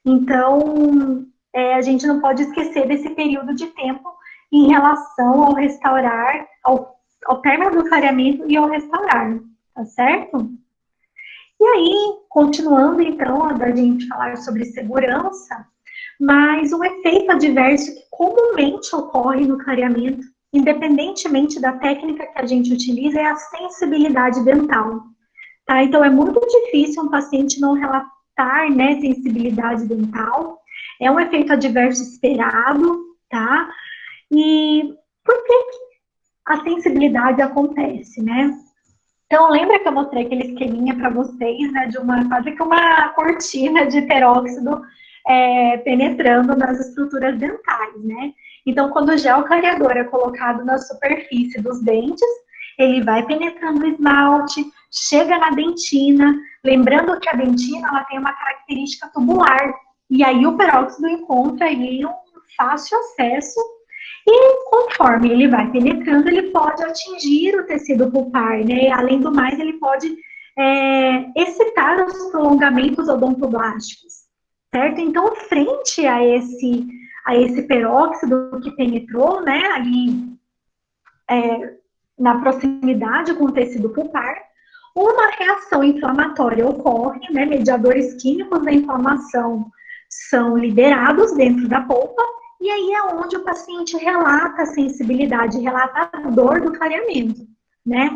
Então, a gente não pode esquecer desse período de tempo em relação ao restaurar, ao término do clareamento e ao restaurar, tá certo? E aí, continuando então, da gente falar sobre segurança, mas um efeito adverso que comumente ocorre no clareamento, independentemente da técnica que a gente utiliza, é a sensibilidade dental. Tá? Então, é muito difícil um paciente não relatar, né, sensibilidade dental. É um efeito adverso esperado, tá? E por que a sensibilidade acontece, né? Então, lembra que eu mostrei aquele esqueminha para vocês, né, de quase que uma cortina de peróxido penetrando nas estruturas dentais, né? Então, quando o gel clareador é colocado na superfície dos dentes, ele vai penetrando o esmalte, chega na dentina, lembrando que a dentina ela tem uma característica tubular, e aí o peróxido encontra aí um fácil acesso. E conforme ele vai penetrando, ele pode atingir o tecido pulpar, né? Além do mais, ele pode excitar os prolongamentos odontoblásticos, certo? Então, frente a esse peróxido que penetrou, né, ali na proximidade com o tecido pulpar, uma reação inflamatória ocorre, né? Mediadores químicos da inflamação são liberados dentro da polpa, e aí é onde o paciente relata a sensibilidade, relata a dor do clareamento, né?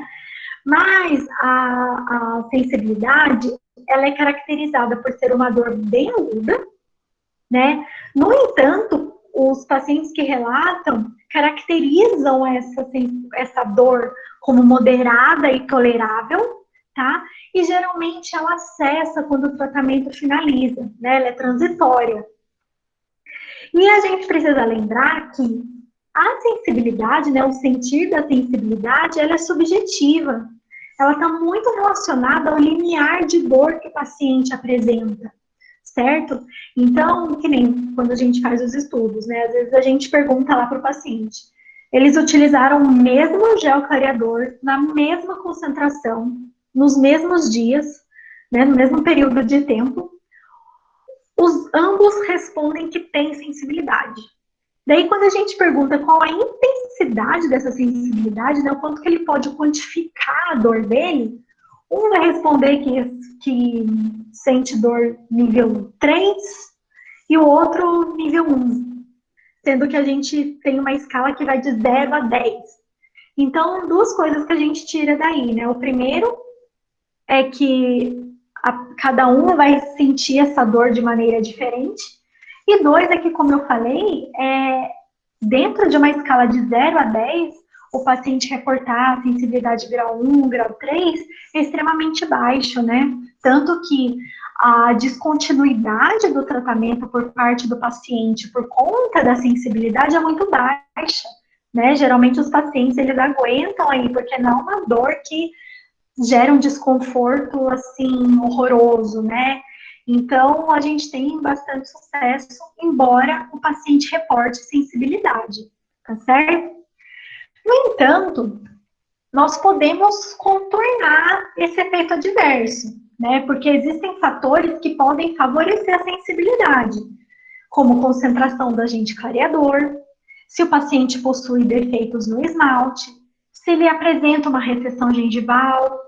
Mas a sensibilidade, ela é caracterizada por ser uma dor bem aguda, né? No entanto, os pacientes que relatam caracterizam essa dor como moderada e tolerável, tá? E geralmente ela cessa quando o tratamento finaliza, né? Ela é transitória. E a gente precisa lembrar que a sensibilidade, né, o sentir da sensibilidade, ela é subjetiva. Ela está muito relacionada ao limiar de dor que o paciente apresenta, certo? Então, que nem quando a gente faz os estudos, né, às vezes a gente pergunta lá para o paciente, eles utilizaram o mesmo gel clareador, na mesma concentração, nos mesmos dias, né, no mesmo período de tempo, ambos respondem que tem sensibilidade. Daí, quando a gente pergunta qual a intensidade dessa sensibilidade, né, o quanto que ele pode quantificar a dor dele, um vai responder que sente dor nível 3 e o outro nível 1, sendo que a gente tem uma escala que vai de 0 a 10. Então, duas coisas que a gente tira daí, né? O primeiro é que cada um vai sentir essa dor de maneira diferente. E dois é que, como eu falei, dentro de uma escala de 0 a 10, o paciente reportar a sensibilidade grau 1, grau 3, é extremamente baixo, né? Tanto que a descontinuidade do tratamento por parte do paciente por conta da sensibilidade é muito baixa, né? Geralmente os pacientes, eles aguentam aí, porque não é uma dor que gera um desconforto, assim, horroroso, né? Então, a gente tem bastante sucesso, embora o paciente reporte sensibilidade, tá certo? No entanto, nós podemos contornar esse efeito adverso, né? Porque existem fatores que podem favorecer a sensibilidade, como concentração do agente clareador, se o paciente possui defeitos no esmalte, se ele apresenta uma recessão gengival,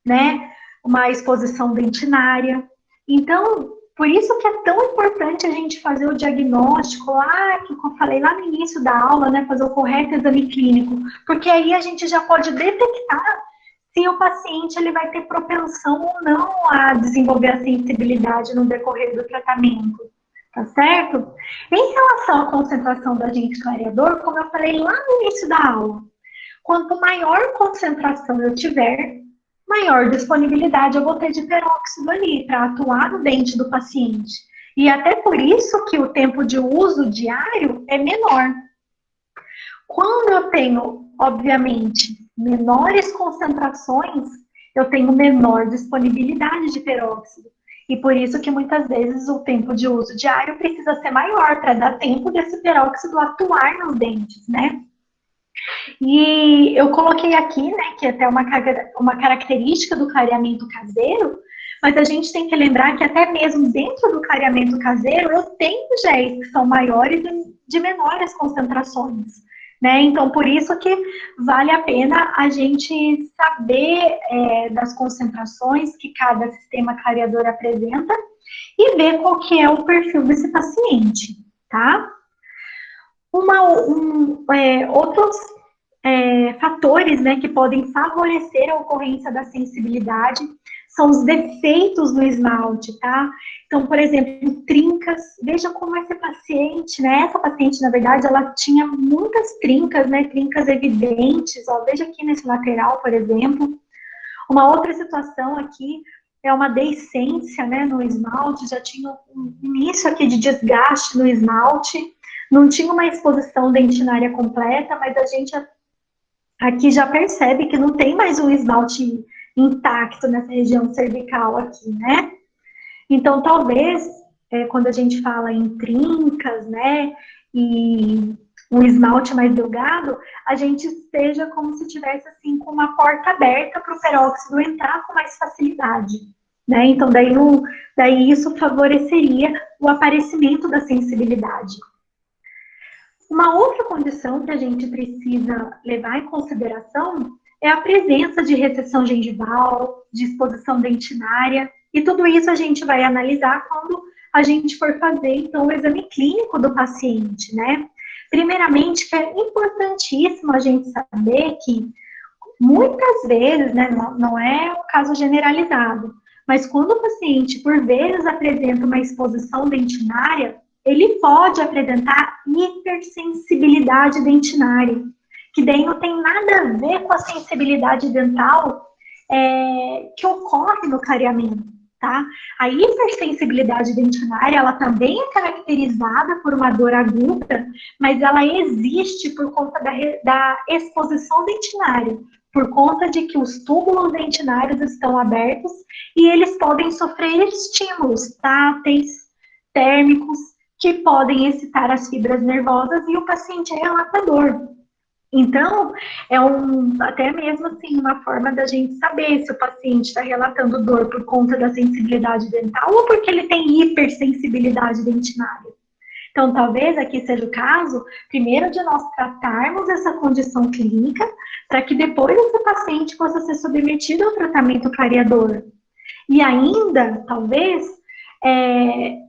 né? Uma exposição dentinária. Então, por isso que é tão importante a gente fazer o diagnóstico lá, que eu falei lá no início da aula, né? Fazer o correto exame clínico, porque aí a gente já pode detectar se o paciente ele vai ter propensão ou não a desenvolver a sensibilidade no decorrer do tratamento, tá certo? Em relação à concentração do agente clareador, como eu falei lá no início da aula, quanto maior concentração eu tiver, maior disponibilidade eu vou ter de peróxido ali para atuar no dente do paciente. E até por isso que o tempo de uso diário é menor. Quando eu tenho, obviamente, menores concentrações, eu tenho menor disponibilidade de peróxido. E por isso que muitas vezes o tempo de uso diário precisa ser maior, para dar tempo desse peróxido atuar nos dentes, né? E eu coloquei aqui, né, que é até uma característica do clareamento caseiro, mas a gente tem que lembrar que até mesmo dentro do clareamento caseiro, eu tenho géis que são maiores e de menores concentrações, né? Então, por isso que vale a pena a gente saber das concentrações que cada sistema clareador apresenta e ver qual que é o perfil desse paciente, tá? Outros fatores, né, que podem favorecer a ocorrência da sensibilidade são os defeitos no esmalte, tá? Então, por exemplo, trincas, veja como essa paciente, né, essa paciente, na verdade, ela tinha muitas trincas, né, trincas evidentes, ó, veja aqui nesse lateral, por exemplo. Uma outra situação aqui é uma deiscência, né, no esmalte, já tinha um início aqui de desgaste no esmalte, não tinha uma exposição dentinária completa, mas a gente aqui já percebe que não tem mais um esmalte intacto nessa região cervical aqui, né? Então, talvez, quando a gente fala em trincas, né, e um esmalte mais delgado, a gente esteja como se tivesse, assim, com uma porta aberta para o peróxido entrar com mais facilidade, né? Então, daí isso favoreceria o aparecimento da sensibilidade. Uma outra condição que a gente precisa levar em consideração é a presença de recessão gengival, de exposição dentinária, e tudo isso a gente vai analisar quando a gente for fazer, então, o exame clínico do paciente, né? Primeiramente, que é importantíssimo a gente saber que, muitas vezes, né, não é um caso generalizado, mas quando o paciente, por vezes, apresenta uma exposição dentinária, ele pode apresentar hipersensibilidade dentinária, que daí não tem nada a ver com a sensibilidade dental que ocorre no clareamento, tá? A hipersensibilidade dentinária, ela também é caracterizada por uma dor aguda, mas ela existe por conta da exposição dentinária, por conta de que os túbulos dentinários estão abertos e eles podem sofrer estímulos táteis, térmicos, que podem excitar as fibras nervosas e o paciente relata dor. Então, até mesmo assim, uma forma da gente saber se o paciente está relatando dor por conta da sensibilidade dental ou porque ele tem hipersensibilidade dentinária. Então, talvez aqui seja o caso, primeiro, de nós tratarmos essa condição clínica, para que depois esse paciente possa ser submetido ao tratamento clareador. E ainda, talvez,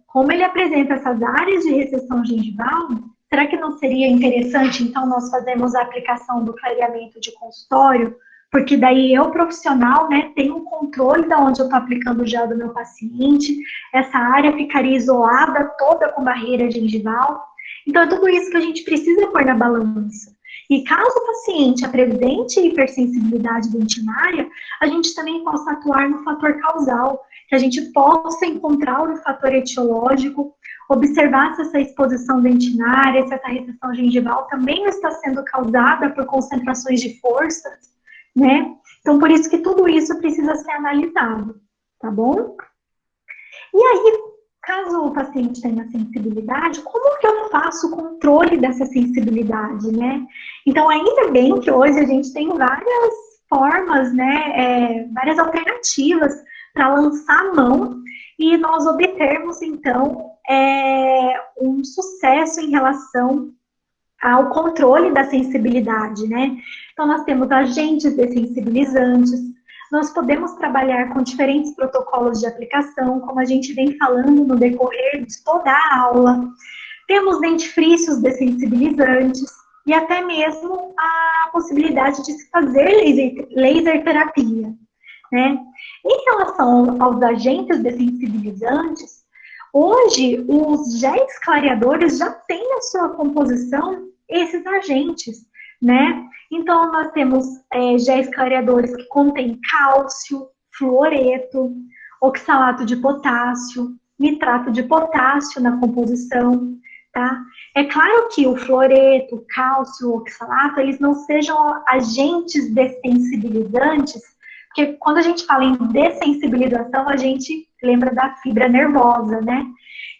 como ele apresenta essas áreas de recessão gengival, será que não seria interessante, então, nós fazermos a aplicação do clareamento de consultório? Porque daí eu, profissional, né, tenho um controle de onde eu estou aplicando o gel do meu paciente, essa área ficaria isolada toda com barreira gengival. Então, é tudo isso que a gente precisa pôr na balança. E caso o paciente apresente hipersensibilidade dentinária, a gente também possa atuar no fator causal, que a gente possa encontrar o fator etiológico, observar se essa exposição dentinária, se essa recessão gengival também está sendo causada por concentrações de forças, né? Então, por isso que tudo isso precisa ser analisado, tá bom? E aí, caso o paciente tenha sensibilidade, como que eu faço o controle dessa sensibilidade, né? Então, ainda bem que hoje a gente tem várias formas, né, várias alternativas para lançar a mão e nós obtermos, então, um sucesso em relação ao controle da sensibilidade, né? Então, nós temos agentes dessensibilizantes, nós podemos trabalhar com diferentes protocolos de aplicação, como a gente vem falando no decorrer de toda a aula. Temos dentifrícios dessensibilizantes e até mesmo a possibilidade de se fazer laser terapia, né? Em relação aos agentes dessensibilizantes, hoje os géis clareadores já têm na sua composição esses agentes, né? Então, nós temos géis clareadores que contêm cálcio, fluoreto, oxalato de potássio, nitrato de potássio na composição, tá? É claro que o fluoreto, o cálcio, o oxalato, eles não sejam agentes dessensibilizantes, porque quando a gente fala em dessensibilização, a gente lembra da fibra nervosa, né?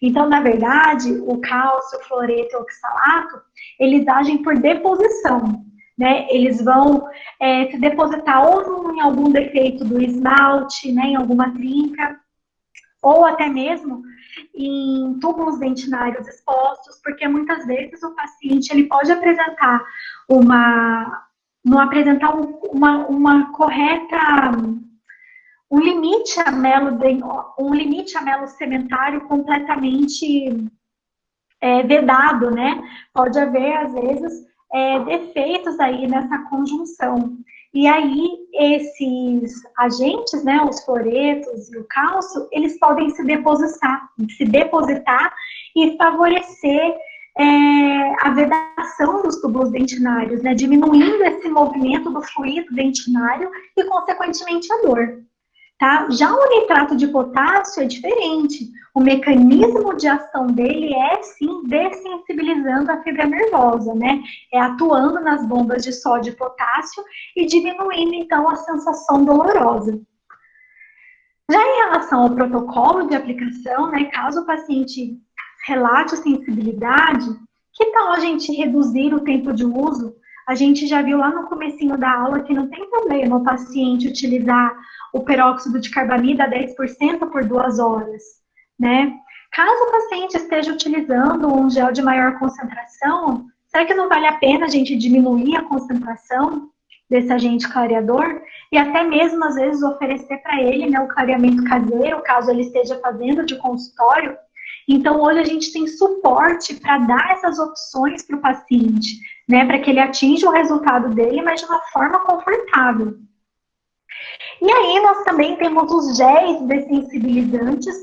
Então, na verdade, o cálcio, o fluoreto e o oxalato, eles agem por deposição, né? Eles vão se depositar ou em algum defeito do esmalte, né? Em alguma trinca, ou até mesmo em túbulos dentinários expostos, porque muitas vezes o paciente ele pode apresentar uma correta, um limite amelo cementário completamente vedado, né? Pode haver, às vezes, defeitos aí nessa conjunção. E aí, esses agentes, né, os fluoretos e o cálcio, eles podem se depositar e favorecer a vedação dos túbulos dentinários, né, diminuindo esse movimento do fluido dentinário e, consequentemente, a dor. Tá? Já o nitrato de potássio é diferente. O mecanismo de ação dele é, sim, dessensibilizando a fibra nervosa, né? É atuando nas bombas de sódio e potássio e diminuindo, então, a sensação dolorosa. Já em relação ao protocolo de aplicação, né, caso o paciente relate sensibilidade, que tal a gente reduzir o tempo de uso? A gente já viu lá no comecinho da aula que não tem problema o paciente utilizar o peróxido de carbamida a 10% por 2 horas, né? Caso o paciente esteja utilizando um gel de maior concentração, será que não vale a pena a gente diminuir a concentração desse agente clareador? E até mesmo, às vezes, oferecer para ele, né, o clareamento caseiro, caso ele esteja fazendo de consultório. Então, hoje a gente tem suporte para dar essas opções para o paciente, né, para que ele atinja o resultado dele, mas de uma forma confortável. E aí, nós também temos os géis dessensibilizantes.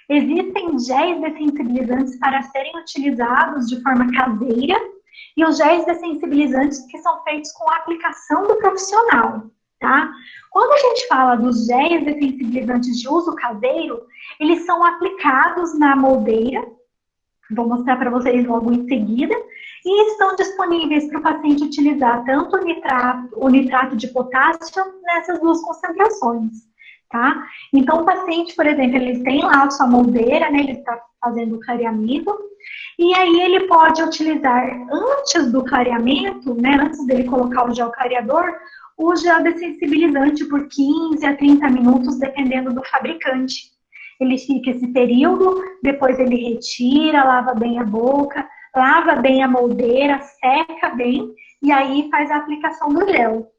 Existem géis dessensibilizantes para serem utilizados de forma caseira e os géis dessensibilizantes que são feitos com a aplicação do profissional, tá? Quando a gente fala dos géis dessensibilizantes de uso caseiro, eles são aplicados na moldeira, vou mostrar para vocês logo em seguida, e estão disponíveis para o paciente utilizar tanto o nitrato de potássio nessas 2 concentrações, tá? Então, o paciente, por exemplo, ele tem lá a sua moldeira, né, ele está fazendo o clareamento, e aí ele pode utilizar antes do clareamento, né, antes dele colocar o gel clareador, o gel dessensibilizante por 15 a 30 minutos, dependendo do fabricante. Ele fica esse período, depois ele retira, lava bem a boca, lava bem a moldeira, seca bem, e aí faz a aplicação do gel.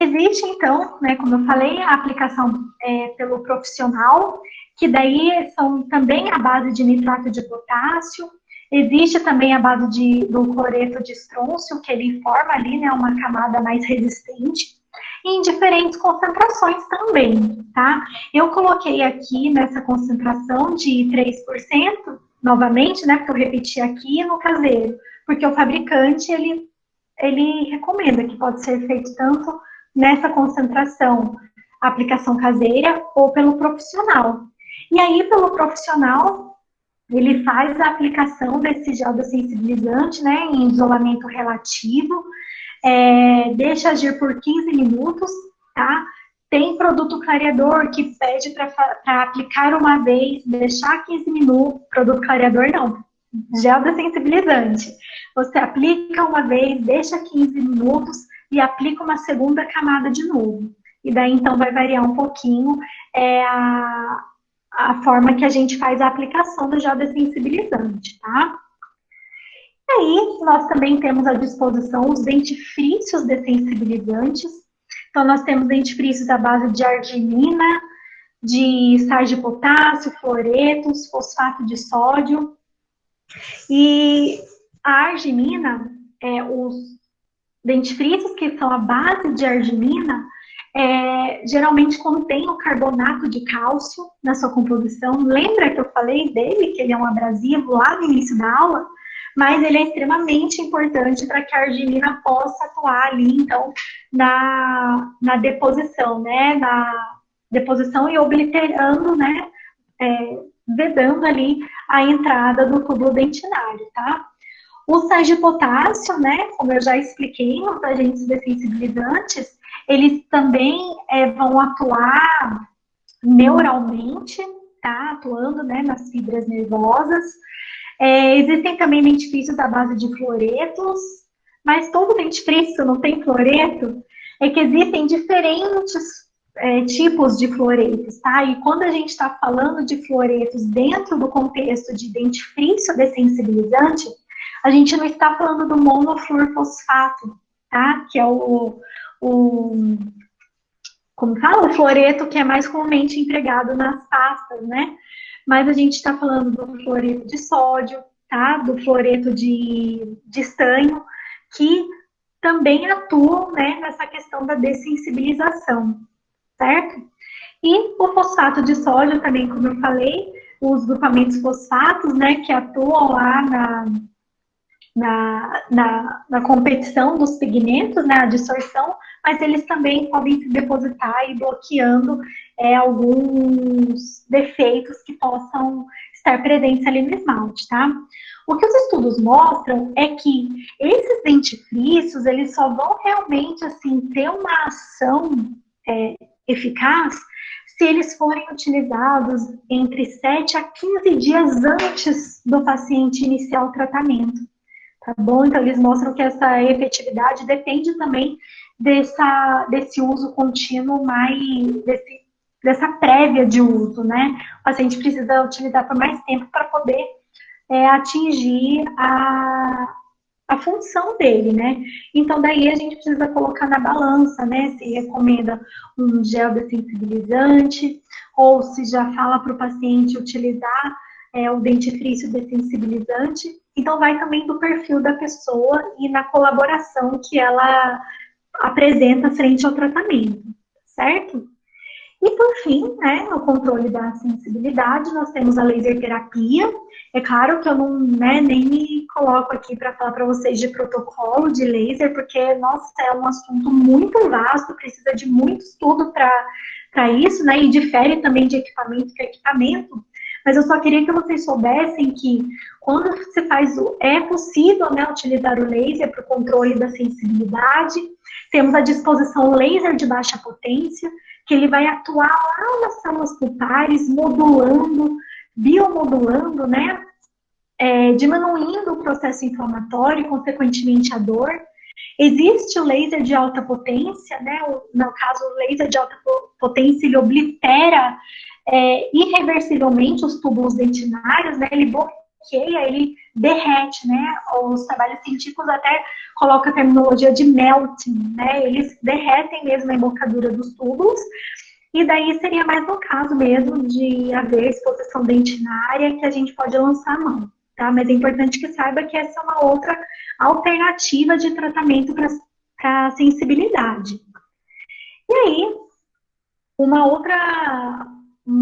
Existe, então, né, como eu falei, a aplicação pelo profissional, que daí são também a base de nitrato de potássio. Existe também a base do cloreto de estrôncio, que ele forma ali, né, uma camada mais resistente, e em diferentes concentrações também, tá? Eu coloquei aqui nessa concentração de 3%, novamente, né, porque eu repeti aqui no caseiro, porque o fabricante, ele recomenda que pode ser feito tanto nessa concentração, aplicação caseira ou pelo profissional. E aí, pelo profissional, ele faz a aplicação desse gel dessensibilizante, né, em isolamento relativo, deixa agir por 15 minutos, tá? Tem produto clareador que pede para aplicar uma vez, deixar 15 minutos. Produto clareador não, gel dessensibilizante. Você aplica uma vez, deixa 15 minutos e aplica uma segunda camada de novo. E daí, então, vai variar um pouquinho a forma que a gente faz a aplicação do gel dessensibilizante, tá? E aí, nós também temos à disposição os dentifrícios dessensibilizantes. Então, nós temos dentifrícios à base de arginina, de sais de potássio, fluoretos, fosfato de sódio. E a arginina, os dentifrícios que são à base de arginina, geralmente contém o carbonato de cálcio na sua composição. Lembra que eu falei dele, que ele é um abrasivo lá no início da aula? Mas ele é extremamente importante para que a arginina possa atuar ali, então, na deposição, né? Na deposição e obliterando, né? Vedando ali a entrada do tubo dentinário, tá? Os sais de potássio, né? Como eu já expliquei, os agentes dessensibilizantes, eles também vão atuar neuralmente, tá? Atuando, né, nas fibras nervosas. Existem também dentifrícios à base de fluoretos, mas todo dentifrício não tem fluoreto, é que existem diferentes tipos de fluoretos, tá? E quando a gente está falando de fluoretos dentro do contexto de dentifrício dessensibilizante, a gente não está falando do monofluorfosfato, tá? Que é como fala? O fluoreto que é mais comumente empregado nas pastas, né? Mas a gente está falando do fluoreto de sódio, tá? Do fluoreto de estanho, que também atuam, né, nessa questão da dessensibilização, certo? E o fosfato de sódio também, como eu falei, os grupamentos fosfatos, né, que atuam lá na competição dos pigmentos, né, a dissorção, mas eles também podem se depositar e bloqueando alguns defeitos que possam estar presentes ali no esmalte, tá? O que os estudos mostram é que esses dentifrícios, eles só vão realmente, assim, ter uma ação eficaz se eles forem utilizados entre 7 a 15 dias antes do paciente iniciar o tratamento. Tá bom? Então, eles mostram que essa efetividade depende também desse uso contínuo, dessa prévia de uso, né? O paciente precisa utilizar por mais tempo para poder atingir a função dele, né? Então, daí a gente precisa colocar na balança, né? Se recomenda um gel dessensibilizante, ou se já fala para o paciente utilizar o dentifrício dessensibilizante. Então, vai também do perfil da pessoa e na colaboração que ela apresenta frente ao tratamento, certo? E, por fim, né, no controle da sensibilidade, nós temos a laser terapia. É claro que eu não, né, nem me coloco aqui para falar para vocês de protocolo de laser, porque, nossa, é um assunto muito vasto, precisa de muito estudo para isso, né, e difere também de equipamento para equipamento. Mas eu só queria que vocês soubessem que quando se faz é possível, né, utilizar o laser para o controle da sensibilidade. Temos à disposição o laser de baixa potência, que ele vai atuar lá nas células pulpares, modulando, biomodulando, né, diminuindo o processo inflamatório e, consequentemente, a dor. Existe o laser de alta potência, né, no caso, o laser de alta potência, ele oblitera irreversivelmente os túbulos dentinários, né, ele bloqueia, ele derrete, né, os trabalhos científicos até colocam a terminologia de melting, né, eles derretem mesmo a embocadura dos túbulos, e daí seria mais no caso mesmo de haver exposição dentinária que a gente pode lançar a mão, tá, mas é importante que saiba que essa é uma outra alternativa de tratamento para sensibilidade. E aí, um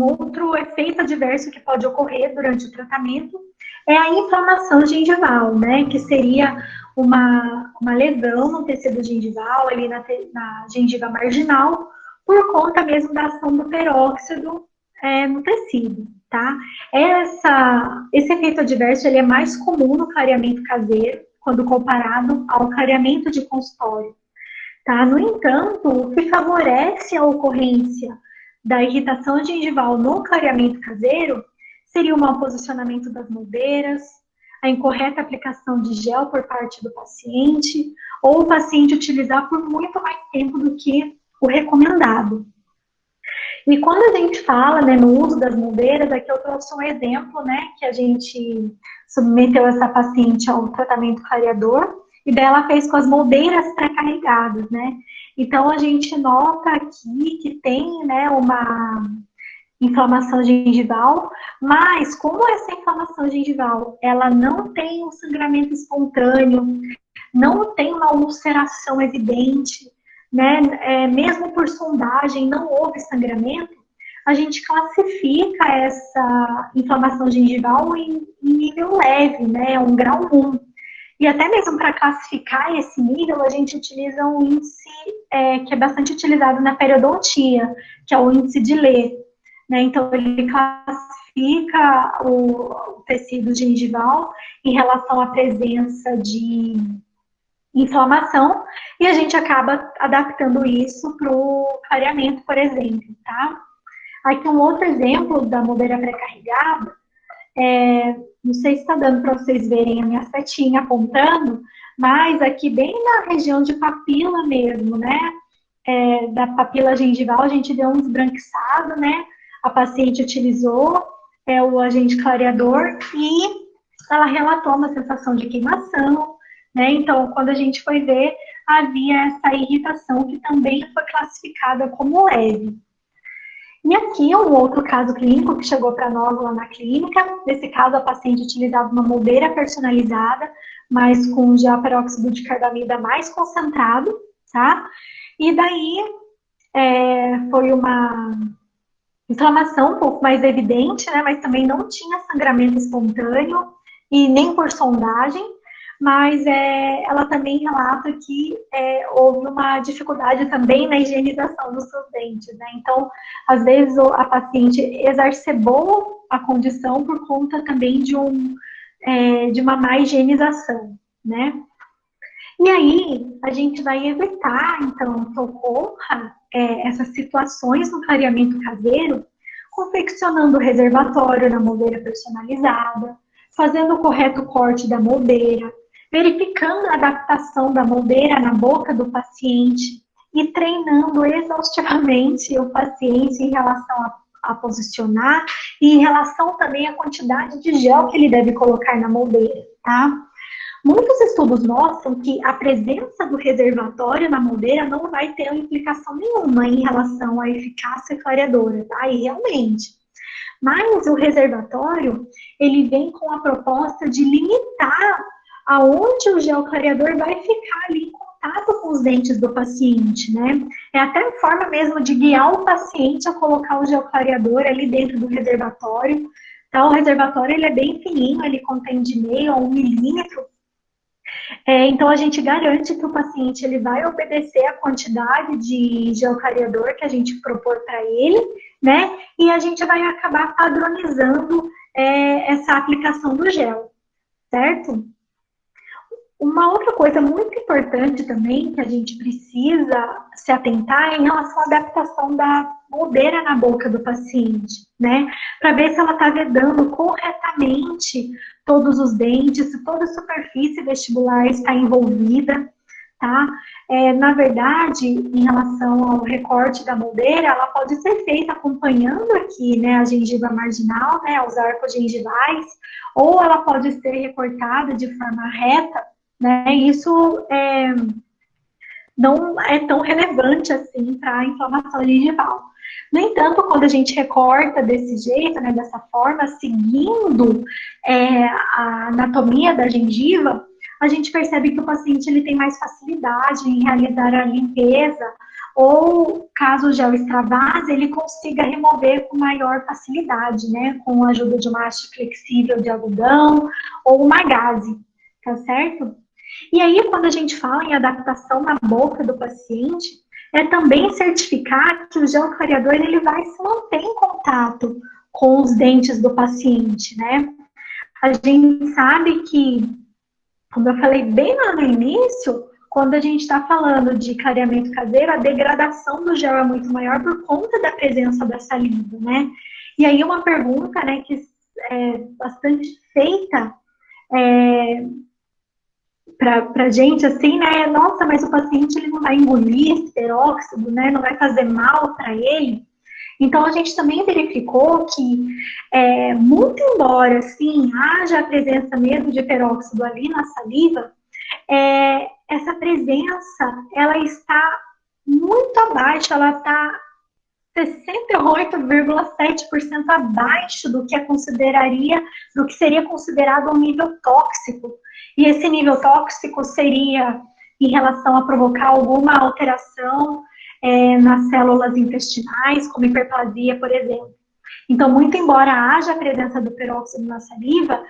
outro efeito adverso que pode ocorrer durante o tratamento é a inflamação gengival, né? Que seria uma lesão no tecido gengival, ali na gengiva marginal, por conta mesmo da ação do peróxido no tecido, tá? Esse efeito adverso ele é mais comum no clareamento caseiro, quando comparado ao clareamento de consultório. tá? No entanto, o que favorece a ocorrência da irritação gengival no clareamento caseiro seria o mau posicionamento das moldeiras, a incorreta aplicação de gel por parte do paciente, ou o paciente utilizar por muito mais tempo do que o recomendado. E quando a gente fala, né, no uso das moldeiras, aqui eu trouxe um exemplo, né, que a gente submeteu essa paciente ao tratamento clareador, e daí ela fez com as moldeiras pré-carregadas, né. Então, a gente nota aqui que tem, né, uma inflamação gengival, mas como essa inflamação gengival, ela não tem um sangramento espontâneo, não tem uma ulceração evidente, né, mesmo por sondagem não houve sangramento, a gente classifica essa inflamação gengival em nível leve, né, um grau 1. E até mesmo para classificar esse nível, a gente utiliza um índice que é bastante utilizado na periodontia, que é o índice de Lê. Né? Então, ele classifica o tecido gengival em relação à presença de inflamação e a gente acaba adaptando isso para o clareamento, por exemplo, tá? Aqui um outro exemplo da moldeira pré-carregada, não sei se está dando para vocês verem a minha setinha apontando, mas aqui bem na região de papila mesmo, né? Da papila gengival, a gente deu um esbranquiçado, né? A paciente utilizou o agente clareador e ela relatou uma sensação de queimação, né? Então, quando a gente foi ver, havia essa irritação que também foi classificada como leve. E aqui um outro caso clínico que chegou para nós lá na clínica. Nesse caso, a paciente utilizava uma moldeira personalizada, mas com gel peróxido de carbamida mais concentrado, tá? E daí foi uma inflamação um pouco mais evidente, né? Mas também não tinha sangramento espontâneo e nem por sondagem. Mas ela também relata que houve uma dificuldade também na higienização dos seus dentes, né? Então, às vezes, a paciente exacerbou a condição por conta também de uma má higienização, né? E aí, a gente vai evitar, então, que ocorra essas situações no clareamento caseiro, confeccionando o reservatório na moldeira personalizada, fazendo o correto corte da moldeira, verificando a adaptação da moldeira na boca do paciente e treinando exaustivamente o paciente em relação a posicionar e em relação também à quantidade de gel que ele deve colocar na moldeira, tá? Muitos estudos mostram que a presença do reservatório na moldeira não vai ter implicação nenhuma em relação à eficácia clareadora, tá? E realmente. Mas o reservatório, ele vem com a proposta de limitar aonde o gel clareador vai ficar ali em contato com os dentes do paciente, né? É até a forma mesmo de guiar o paciente a colocar o gel clareador ali dentro do reservatório. Tá? O reservatório, ele é bem fininho, ele contém de meio a 1 milímetro. Então, a gente garante que o paciente ele vai obedecer a quantidade de gel clareador que a gente propor para ele, né? E a gente vai acabar padronizando essa aplicação do gel, certo? Uma outra coisa muito importante também que a gente precisa se atentar é em relação à adaptação da moldeira na boca do paciente, né? Para ver se ela está vedando corretamente todos os dentes, se toda a superfície vestibular está envolvida, tá? Na verdade, em relação ao recorte da moldeira, ela pode ser feita acompanhando aqui, né, a gengiva marginal, né, os arcos gengivais, ou ela pode ser recortada de forma reta, né? Isso não é tão relevante assim para a inflamação gengival. No entanto, quando a gente recorta desse jeito, né, dessa forma, seguindo a anatomia da gengiva, a gente percebe que o paciente ele tem mais facilidade em realizar a limpeza, ou caso o gel extravase, ele consiga remover com maior facilidade, né, com a ajuda de uma haste flexível de algodão ou uma gaze, tá certo? E aí, quando a gente fala em adaptação na boca do paciente, é também certificar que o gel clareador ele vai se manter em contato com os dentes do paciente, né? A gente sabe que, como eu falei bem lá no início, quando a gente está falando de clareamento caseiro, a degradação do gel é muito maior por conta da presença da saliva, né? E aí uma pergunta, né, que é bastante feita pra gente, assim, né? Nossa, mas o paciente ele não vai engolir esse peróxido, né? Não vai fazer mal para ele. Então, a gente também verificou que, muito embora, sim, haja a presença mesmo de peróxido ali na saliva, essa presença, ela está muito abaixo, ela está 68,7% abaixo do que do que seria considerado um nível tóxico. E esse nível tóxico seria em relação a provocar alguma alteração nas células intestinais, como hiperplasia, por exemplo. Então, muito embora haja a presença do peróxido na saliva,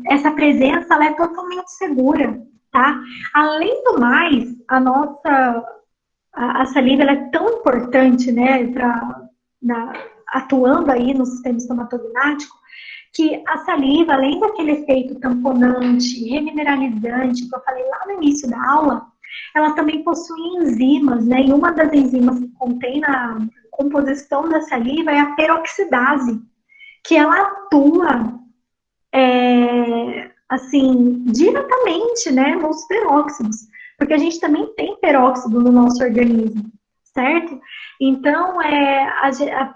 essa presença ela é totalmente segura, tá? Além do mais, a saliva ela é tão importante, né, atuando aí no sistema estomatognático, que a saliva, além daquele efeito tamponante, remineralizante, que eu falei lá no início da aula, ela também possui enzimas, né, e uma das enzimas que contém na composição da saliva é a peroxidase, que ela atua, assim, diretamente, né, nos peróxidos, porque a gente também tem peróxido no nosso organismo, certo? Então,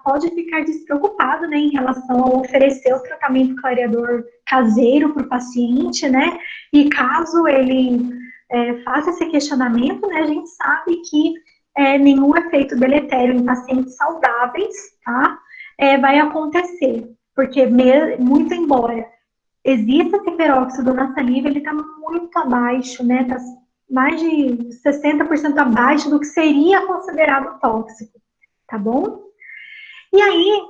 pode ficar despreocupado, né, em relação a oferecer o tratamento clareador caseiro para o paciente, né, e caso ele faça esse questionamento, né, a gente sabe que nenhum efeito deletério em pacientes saudáveis, tá, vai acontecer, porque muito embora exista esse peróxido na saliva, ele está muito abaixo, né, tá mais de 60% abaixo do que seria considerado tóxico, tá bom? E aí,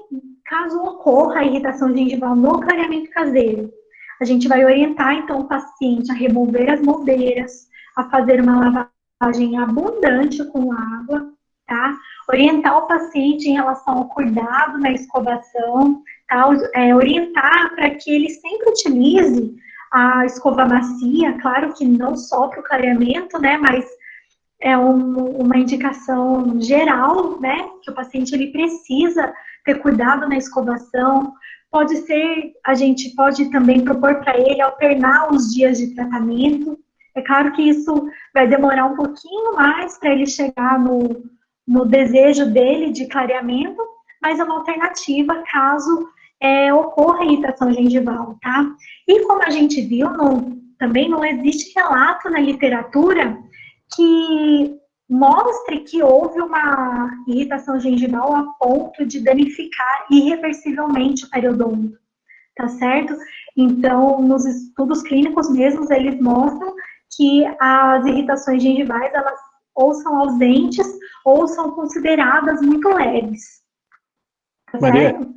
caso ocorra a irritação gengival no clareamento caseiro, a gente vai orientar, então, o paciente a remover as moldeiras, a fazer uma lavagem abundante com água, tá? Orientar o paciente em relação ao cuidado na escovação, tá? Orientar para que ele sempre utilize a escova macia, claro que não só para o clareamento, né, mas é uma indicação geral, né, que o paciente ele precisa ter cuidado na escovação. Pode ser, a gente pode também propor para ele alternar os dias de tratamento. É claro que isso vai demorar um pouquinho mais para ele chegar no desejo dele de clareamento, mas é uma alternativa caso ocorra irritação gengival, tá? E como a gente viu, também não existe relato na literatura que mostre que houve uma irritação gengival a ponto de danificar irreversivelmente o periodonto, tá certo? Então, nos estudos clínicos mesmos, eles mostram que as irritações gengivais, elas ou são ausentes ou são consideradas muito leves, tá certo?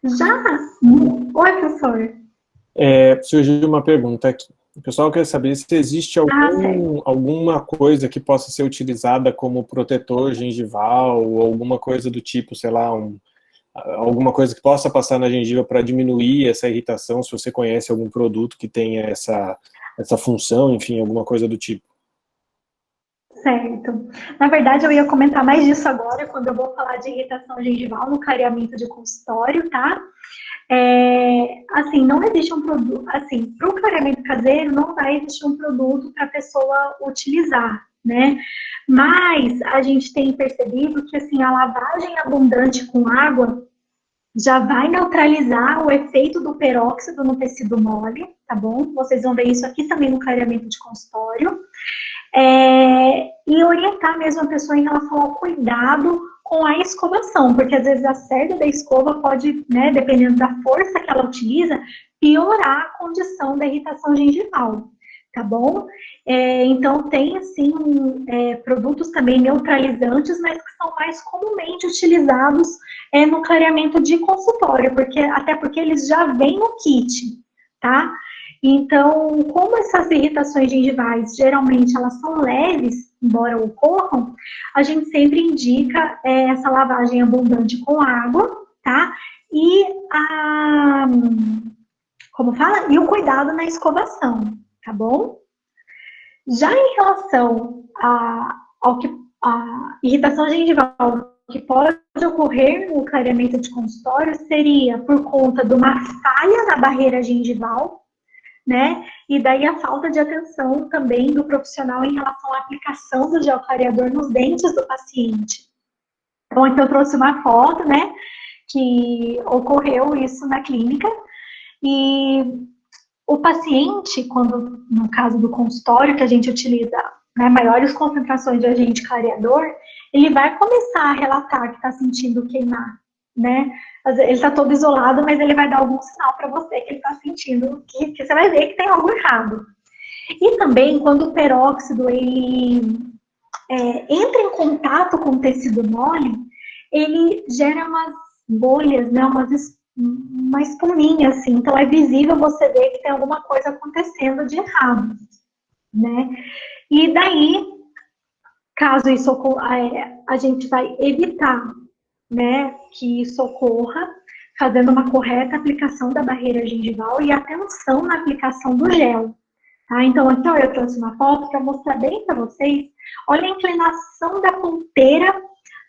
Já? Oi, professor. Surgiu uma pergunta aqui. O pessoal quer saber se existe alguma coisa que possa ser utilizada como protetor gengival ou alguma coisa do tipo, sei lá, alguma coisa que possa passar na gengiva para diminuir essa irritação, se você conhece algum produto que tenha essa função, enfim, alguma coisa do tipo. Certo. Na verdade, eu ia comentar mais disso agora, quando eu vou falar de irritação gengival no clareamento de consultório, tá? Assim, não existe um produto, assim, para o clareamento caseiro não vai existir um produto para a pessoa utilizar, né? Mas a gente tem percebido que, assim, a lavagem abundante com água já vai neutralizar o efeito do peróxido no tecido mole, tá bom? Vocês vão ver isso aqui também no clareamento de consultório. E orientar mesmo a pessoa em relação ao cuidado com a escovação, porque às vezes a cerda da escova pode, né, dependendo da força que ela utiliza, piorar a condição da irritação gengival, tá bom? Então tem, assim, produtos também neutralizantes, mas que são mais comumente utilizados no clareamento de consultório, até porque eles já vêm no kit, tá? Então, como essas irritações gengivais, geralmente, elas são leves, embora ocorram, a gente sempre indica essa lavagem abundante com água, tá? E como fala? E o cuidado na escovação, tá bom? Já em relação a irritação gengival que pode ocorrer no clareamento de consultório seria por conta de uma falha na barreira gengival, né? E daí a falta de atenção também do profissional em relação à aplicação do gel clareador nos dentes do paciente. Então, aqui eu trouxe uma foto, né, que ocorreu isso na clínica, e o paciente, quando, no caso do consultório, que a gente utiliza, né, maiores concentrações de agente clareador, ele vai começar a relatar que está sentindo queimar, né? Ele está todo isolado, mas ele vai dar algum sinal para você que ele está sentindo, que você vai ver que tem algo errado. E também, quando o peróxido, ele entra em contato com o tecido mole, ele gera umas bolhas, né, uma espuminha, assim. Então, é visível você ver que tem alguma coisa acontecendo de errado, né? E daí, caso isso ocorra, a gente vai evitar, né, que isso ocorra, fazendo uma correta aplicação da barreira gengival e atenção na aplicação do gel. Tá? Então, aqui ó, eu trouxe uma foto para mostrar bem para vocês. Olha a inclinação da ponteira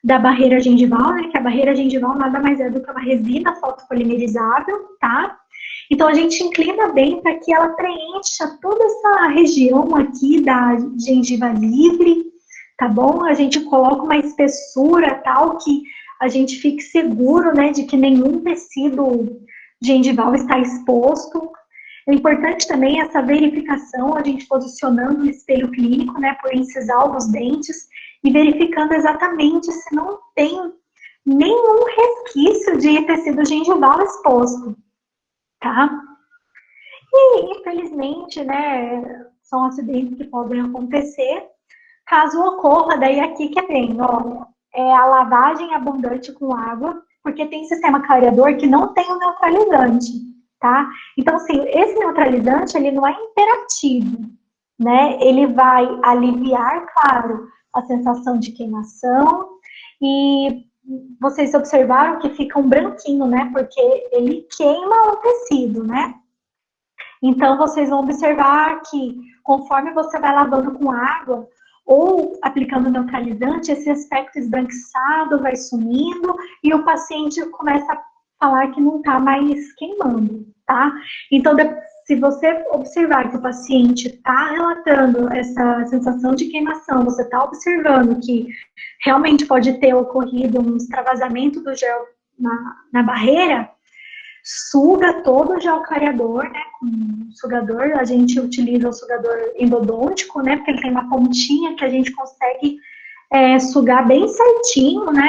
da barreira gengival, né? Que a barreira gengival nada mais é do que uma resina fotopolimerizável, tá? Então, a gente inclina bem para que ela preencha toda essa região aqui da gengiva livre, tá bom? A gente coloca uma espessura tal que a gente fique seguro, né, de que nenhum tecido gengival está exposto. É importante também essa verificação, a gente posicionando o espelho clínico, né, por incisal dos dentes e verificando exatamente se não tem nenhum resquício de tecido gengival exposto, tá? E, infelizmente, né, são acidentes que podem acontecer. Caso ocorra, daí aqui que vem, ó, é a lavagem abundante com água, porque tem sistema clareador que não tem o neutralizante, tá? Então, assim, esse neutralizante, ele não é imperativo, né? Ele vai aliviar, claro, a sensação de queimação e vocês observaram que fica um branquinho, né? Porque ele queima o tecido, né? Então, vocês vão observar que conforme você vai lavando com água ou aplicando neutralizante, esse aspecto esbranquiçado vai sumindo e o paciente começa a falar que não está mais queimando, tá? Então, se você observar que o paciente está relatando essa sensação de queimação, você está observando que realmente pode ter ocorrido um extravasamento do gel na barreira, suga todo o gel clareador, né, com sugador, a gente utiliza o sugador endodôntico, né, porque ele tem uma pontinha que a gente consegue sugar bem certinho, né,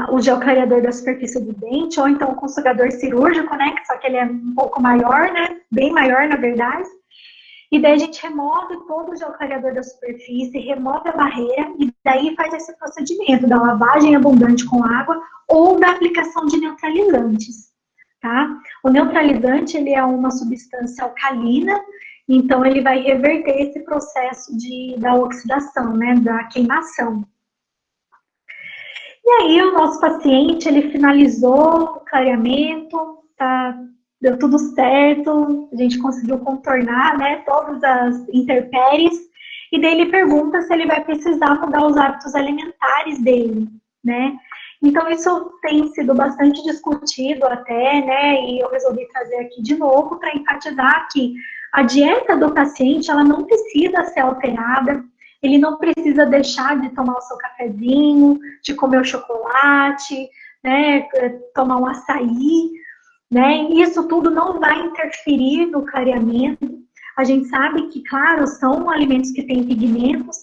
o gel clareador da superfície do dente, ou então com sugador cirúrgico, né, só que ele é um pouco maior, né, bem maior, na verdade. E daí a gente remove todo o gel clareador da superfície, remove a barreira e daí faz esse procedimento da lavagem abundante com água ou da aplicação de neutralizantes, tá? O neutralizante, ele é uma substância alcalina, então ele vai reverter esse processo da oxidação, né, da queimação. E aí o nosso paciente, ele finalizou o clareamento, tá? Deu tudo certo, a gente conseguiu contornar, né, todas as intempéries, e daí ele pergunta se ele vai precisar mudar os hábitos alimentares dele, né. Então, isso tem sido bastante discutido até, né, e eu resolvi trazer aqui de novo para enfatizar que a dieta do paciente, ela não precisa ser alterada, ele não precisa deixar de tomar o seu cafezinho, de comer o chocolate, né, tomar um açaí, né? Isso tudo não vai interferir no clareamento. A gente sabe que, claro, são alimentos que têm pigmentos,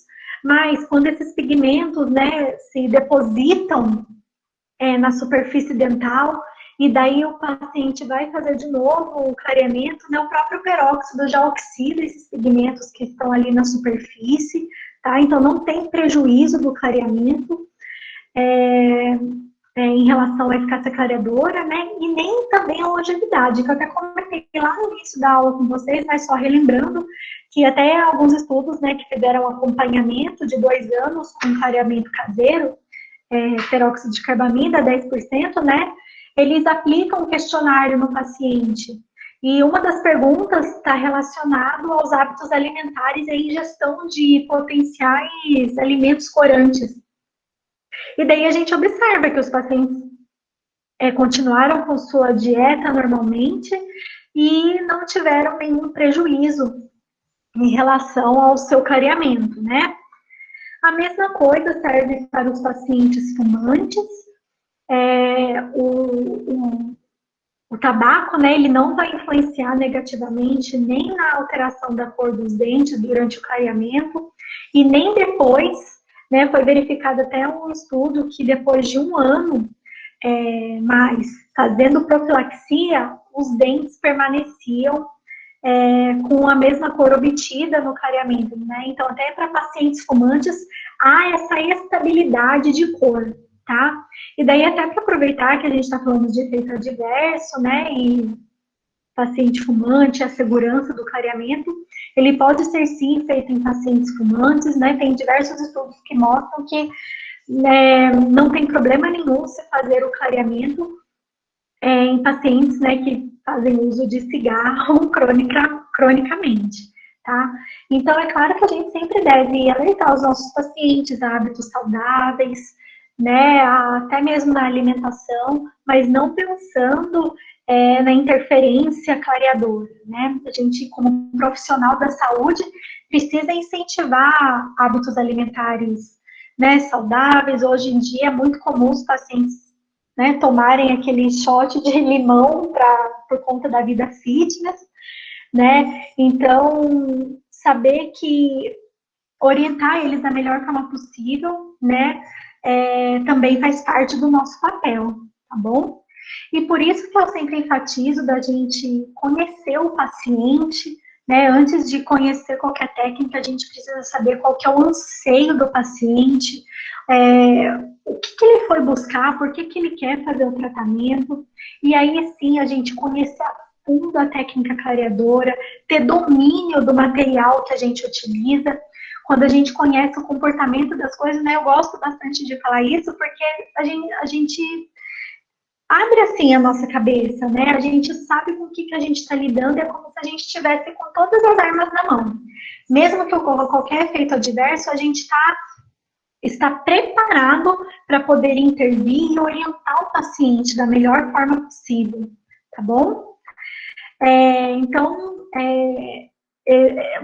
mas quando esses pigmentos, né, se depositam na superfície dental, e daí o paciente vai fazer de novo o clareamento, né, o próprio peróxido já oxida esses pigmentos que estão ali na superfície, tá? Então não tem prejuízo do clareamento. Em relação à eficácia clareadora, né, e nem também a longevidade, que eu até comentei lá no início da aula com vocês, mas só relembrando que até alguns estudos, né, que fizeram acompanhamento de 2 anos com clareamento caseiro, peróxido de carbamida, 10%, né, eles aplicam um questionário no paciente, E uma das perguntas está relacionada aos hábitos alimentares e ingestão de potenciais alimentos corantes. E daí a gente observa que os pacientes continuaram com sua dieta normalmente e não tiveram nenhum prejuízo em relação ao seu clareamento, né? A mesma coisa serve para os pacientes fumantes. O tabaco, né, ele não vai influenciar negativamente nem na alteração da cor dos dentes durante o clareamento e nem depois, né, foi verificado até um estudo que depois de um ano mais fazendo profilaxia, os dentes permaneciam com a mesma cor obtida no clareamento, né? Então, até para pacientes fumantes, há essa estabilidade de cor, tá? E daí, até para aproveitar que a gente está falando de efeito adverso, né? E paciente fumante, a segurança do clareamento, ele pode ser sim feito em pacientes fumantes, né? Tem diversos estudos que mostram que não tem problema nenhum se fazer o clareamento em pacientes, né, que fazem uso de cigarro cronicamente, tá? Então, é claro que a gente sempre deve alertar os nossos pacientes a hábitos saudáveis, né, até mesmo na alimentação, mas não pensando na interferência clareadora, né? A gente, como profissional da saúde, precisa incentivar hábitos alimentares, né, saudáveis. Hoje em dia é muito comum os pacientes, né, tomarem aquele shot de limão por conta da vida fitness, né? Então, saber que orientar eles da melhor forma possível, né, também faz parte do nosso papel, tá bom? E por isso que eu sempre enfatizo da gente conhecer o paciente, né? Antes de conhecer qualquer técnica, a gente precisa saber qual que é o anseio do paciente, o que ele foi buscar, por que ele quer fazer o tratamento, e aí sim a gente conhecer a fundo a técnica clareadora, ter domínio do material que a gente utiliza. Quando a gente conhece o comportamento das coisas, né? Eu gosto bastante de falar isso, porque a gente abre assim a nossa cabeça, né? A gente sabe com o que a gente está lidando, é como se a gente estivesse com todas as armas na mão. Mesmo que ocorra qualquer efeito adverso, a gente está preparado para poder intervir e orientar o paciente da melhor forma possível, tá bom? Então,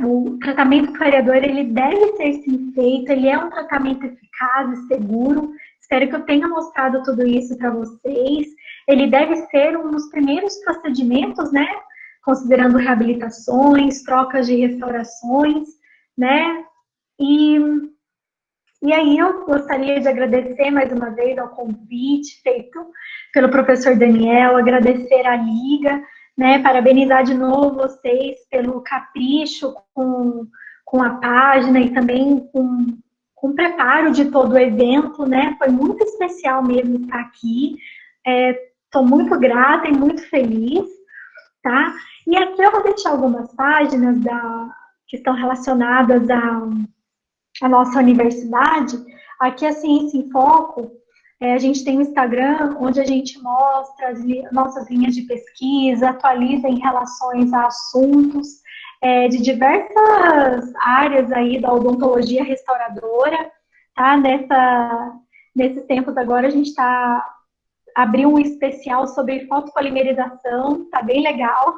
o tratamento clareador, ele deve ser sim feito, ele é um tratamento eficaz e seguro. Espero que eu tenha mostrado tudo isso para vocês. Ele deve ser um dos primeiros procedimentos, né? Considerando reabilitações, trocas de restaurações, né? E aí eu gostaria de agradecer mais uma vez ao convite feito pelo professor Daniel, agradecer à Liga, né? Parabenizar de novo vocês pelo capricho com a página e também com o preparo de todo o evento, né? Foi muito especial mesmo estar aqui. Estou muito grata e muito feliz, tá? E aqui eu vou deixar algumas páginas que estão relacionadas à nossa universidade. Aqui, a Ciência em Foco, a gente tem um Instagram onde a gente mostra as nossas linhas de pesquisa, atualiza em relações a assuntos de diversas áreas aí da odontologia restauradora, tá? Nesses tempos agora a gente abriu um especial sobre fotopolimerização, tá bem legal.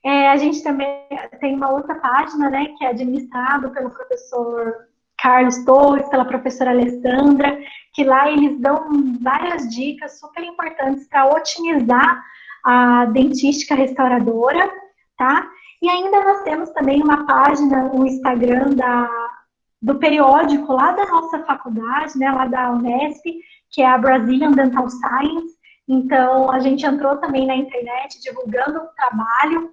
A gente também tem uma outra página, né, que é administrada pelo professor Carlos Torres, pela professora Alessandra, que lá eles dão várias dicas super importantes para otimizar a dentística restauradora, tá? E ainda nós temos também uma página, um Instagram do periódico lá da nossa faculdade, né, lá da Unesp, que é a Brazilian Dental Science. Então, a gente entrou também na internet divulgando o trabalho,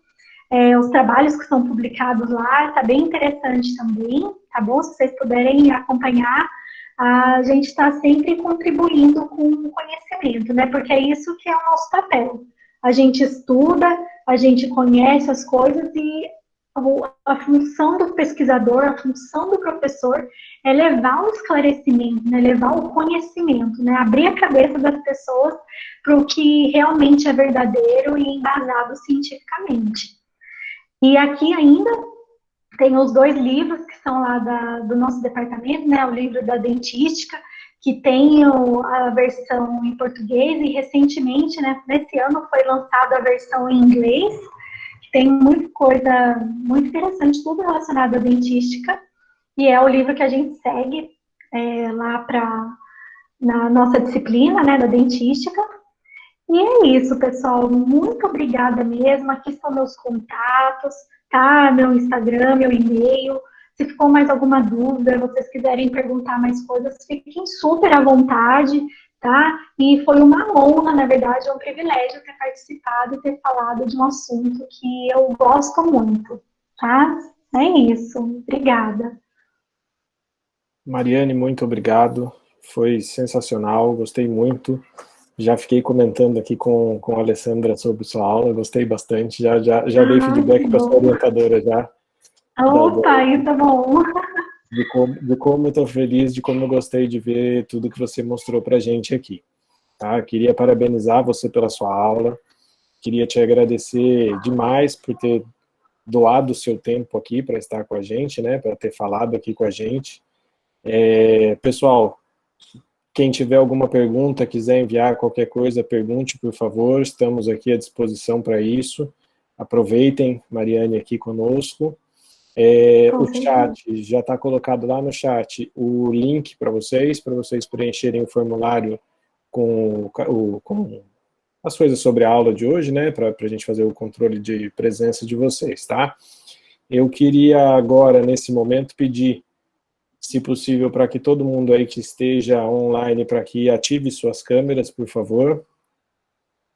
os trabalhos que são publicados lá, tá bem interessante também, tá bom? Se vocês puderem acompanhar, a gente está sempre contribuindo com o conhecimento, né? Porque é isso que é o nosso papel. A gente estuda, a gente conhece as coisas e a função do pesquisador, a função do professor é levar o esclarecimento, né, levar o conhecimento, né, abrir a cabeça das pessoas para o que realmente é verdadeiro e embasado cientificamente. E aqui ainda tem os 2 livros que são lá do nosso departamento, né, o livro da dentística, que tem a versão em português, e recentemente, né, nesse ano, foi lançada a versão em inglês, que tem muita coisa muito interessante, tudo relacionado à dentística, e é o livro que a gente segue lá na nossa disciplina, né, da dentística. E é isso, pessoal. Muito obrigada mesmo. Aqui estão meus contatos, tá? Meu Instagram, meu e-mail. Se ficou mais alguma dúvida, vocês quiserem perguntar mais coisas, fiquem super à vontade, tá? E foi uma honra, na verdade, é um privilégio ter participado e ter falado de um assunto que eu gosto muito, tá? É isso. Obrigada. Mariane, muito obrigado. Foi sensacional, gostei muito. Já fiquei comentando aqui com a Alessandra sobre sua aula, gostei bastante. Já dei feedback para a sua orientadora já. Opa, isso é bom. De como eu estou feliz, de como eu gostei de ver tudo que você mostrou para a gente aqui. Tá? Queria parabenizar você pela sua aula, queria te agradecer demais por ter doado o seu tempo aqui para estar com a gente, né? Para ter falado aqui com a gente. Pessoal, quem tiver alguma pergunta, quiser enviar qualquer coisa, pergunte, por favor. Estamos aqui à disposição para isso. Aproveitem, Mariane aqui conosco. O chat, já está colocado lá no chat o link para vocês preencherem o formulário com as coisas sobre a aula de hoje, né? Para a gente fazer o controle de presença de vocês, tá? Eu queria agora, nesse momento, pedir, se possível, para que todo mundo aí que esteja online, para que ative suas câmeras, por favor,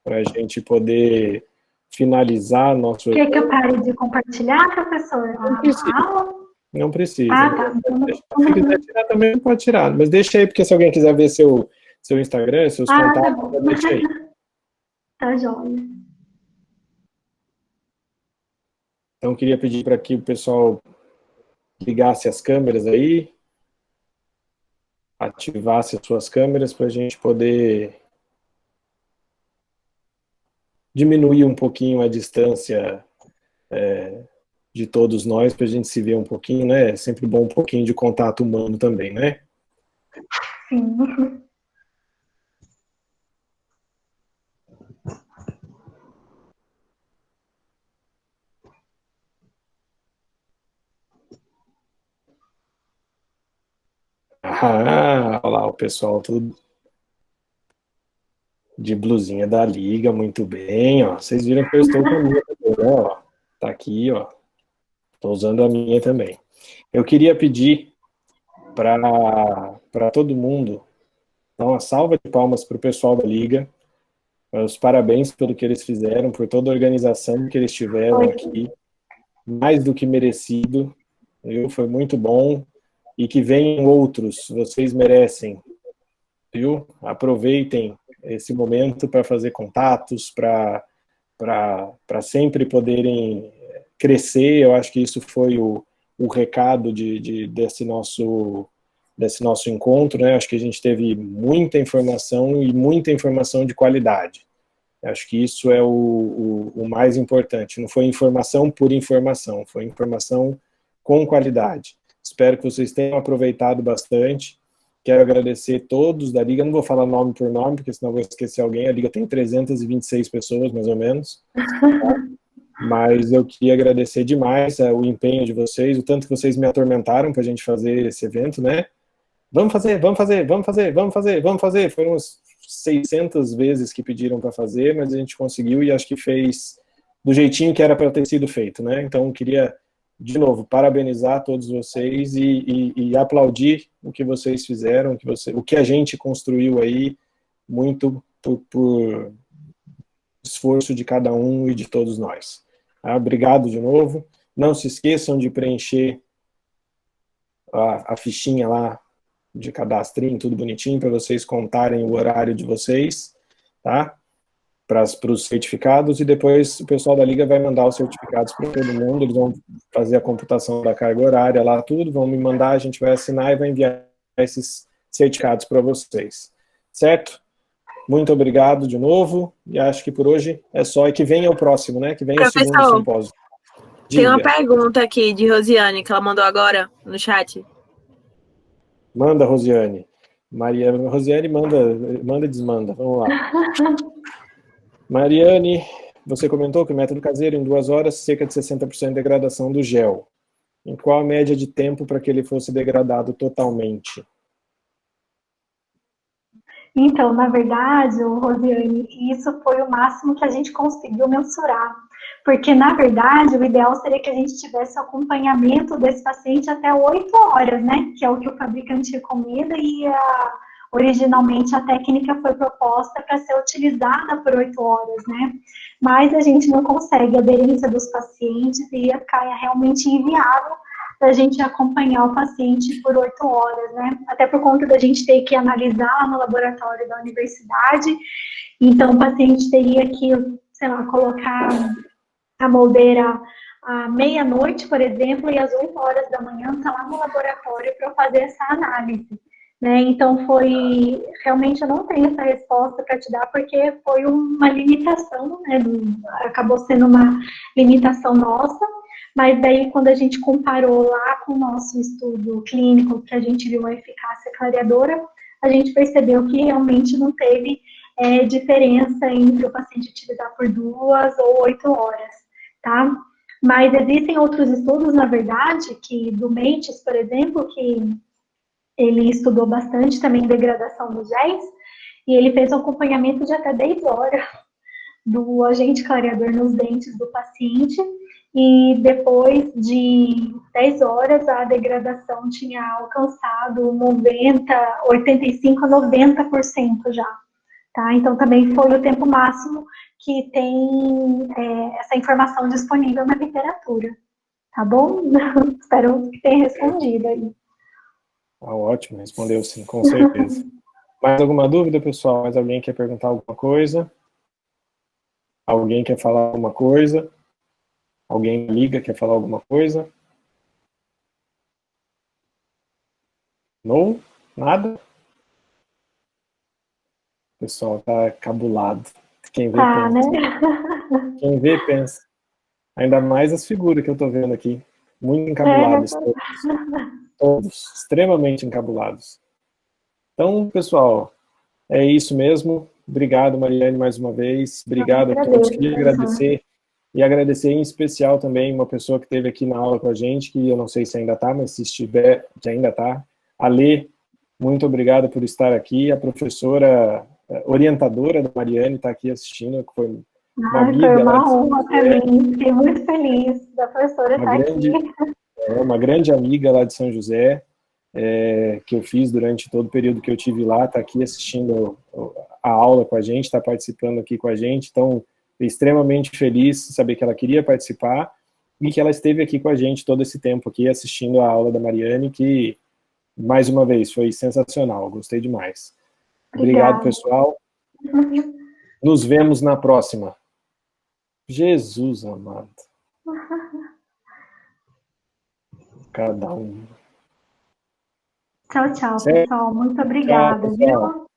para a gente poder finalizar nosso... Quer que eu pare de compartilhar, professor? Não precisa. Não precisa. Ah, tá. Se quiser tirar também, pode tirar. Mas deixa aí, porque se alguém quiser ver seu Instagram, seus contatos, tá bom. deixa aí. Tá joia. Então, queria pedir para que o pessoal ligasse as câmeras aí, ativasse as suas câmeras para a gente poder diminuir um pouquinho a distância de todos nós, para a gente se ver um pouquinho, né? É sempre bom um pouquinho de contato humano também, né? Sim. Olha lá o pessoal tudo de blusinha da Liga, muito bem, ó. Vocês viram que eu estou com a minha também, né, ó. Tá aqui, ó. Estou usando a minha também. Eu queria pedir para todo mundo dar uma salva de palmas para o pessoal da Liga, os parabéns pelo que eles fizeram, por toda a organização que eles tiveram aqui, mais do que merecido, viu? Foi muito bom, e que venham outros, vocês merecem, viu? Aproveitem esse momento para fazer contatos, para sempre poderem crescer. Eu acho que isso foi o recado desse nosso encontro, né? Acho que a gente teve muita informação e muita informação de qualidade. Acho que isso é o mais importante. Não foi informação por informação, foi informação com qualidade. Espero que vocês tenham aproveitado bastante. Quero agradecer todos da Liga. Não vou falar nome por nome, porque senão vou esquecer alguém. A Liga tem 326 pessoas, mais ou menos. Tá? Mas eu queria agradecer demais o empenho de vocês, o tanto que vocês me atormentaram para a gente fazer esse evento, né? Vamos fazer, vamos fazer, vamos fazer, vamos fazer, vamos fazer. Foram uns 600 vezes que pediram para fazer, mas a gente conseguiu e acho que fez do jeitinho que era para ter sido feito, né? Então, eu queria, de novo, parabenizar todos vocês e aplaudir o que vocês fizeram, o que a gente construiu aí, muito por esforço de cada um e de todos nós. Obrigado de novo. Não se esqueçam de preencher a fichinha lá de cadastrinho, tudo bonitinho, para vocês contarem o horário de vocês, tá? para os certificados, e depois o pessoal da Liga vai mandar os certificados para todo mundo, eles vão fazer a computação da carga horária lá, tudo, vão me mandar, a gente vai assinar e vai enviar esses certificados para vocês. Certo? Muito obrigado de novo, e acho que por hoje é só, e que venha o próximo, né? Que venha o segundo simpósio. Tem uma pergunta aqui de Rosiane, que ela mandou agora no chat. Manda, Rosiane. Rosiane manda e desmanda. Vamos lá. Mariane, você comentou que o método caseiro, em 2 horas, cerca de 60% de degradação do gel. Em qual a média de tempo para que ele fosse degradado totalmente? Então, na verdade, Rosiane, isso foi o máximo que a gente conseguiu mensurar. Porque, na verdade, o ideal seria que a gente tivesse acompanhamento desse paciente até 8 horas, né? Que é o que o fabricante recomenda e originalmente a técnica foi proposta para ser utilizada por 8 horas, né? Mas a gente não consegue a aderência dos pacientes e ia ficar realmente inviável da gente acompanhar o paciente por 8 horas, né? Até por conta da gente ter que analisar no laboratório da universidade, então o paciente teria que, sei lá, colocar a moldeira à meia-noite, por exemplo, e às 8 horas da manhã está lá no laboratório para fazer essa análise. Né? Então, realmente eu não tenho essa resposta para te dar, porque foi uma limitação, né? Acabou sendo uma limitação nossa, mas daí quando a gente comparou lá com o nosso estudo clínico, que a gente viu a eficácia clareadora, a gente percebeu que realmente não teve diferença entre o paciente utilizar por 2 ou 8 horas, tá? Mas existem outros estudos, na verdade, que do Meites, por exemplo, que ele estudou bastante também degradação dos géis, e ele fez um acompanhamento de até 10 horas do agente clareador nos dentes do paciente, e depois de 10 horas a degradação tinha alcançado 85 a 90% já. Tá? Então também foi o tempo máximo que tem essa informação disponível na literatura. Tá bom? Espero que tenha respondido aí. Ótimo, respondeu sim, com certeza. Mais alguma dúvida, pessoal? Mais alguém quer perguntar alguma coisa? Alguém quer falar alguma coisa? Alguém liga, quer falar alguma coisa? Não? Nada? O pessoal tá cabulado. Quem vê, pensa. Né? Quem vê, pensa. Ainda mais as figuras que eu tô vendo aqui. Muito encabuladas. Todos. Extremamente encabulados. Então, pessoal, é isso mesmo. Obrigado, Mariane, mais uma vez. Obrigado a todos. Queria agradecer. E agradecer em especial também uma pessoa que esteve aqui na aula com a gente, que eu não sei se ainda está, mas se estiver, que ainda está. A Lê, muito obrigado por estar aqui. A professora orientadora da Mariane está aqui assistindo, que foi uma amiga. Foi uma honra para mim, fiquei muito feliz da professora estar aqui. Uma grande amiga lá de São José, que eu fiz durante todo o período que eu tive lá, está aqui assistindo a aula com a gente, está participando aqui com a gente, então extremamente feliz de saber que ela queria participar e que ela esteve aqui com a gente todo esse tempo aqui assistindo a aula da Mariane, que, mais uma vez, foi sensacional, gostei demais. Obrigado, pessoal. Nos vemos na próxima. Jesus amado. Cada um. Tchau, tchau, pessoal. Muito obrigada, tchau, pessoal. Viu?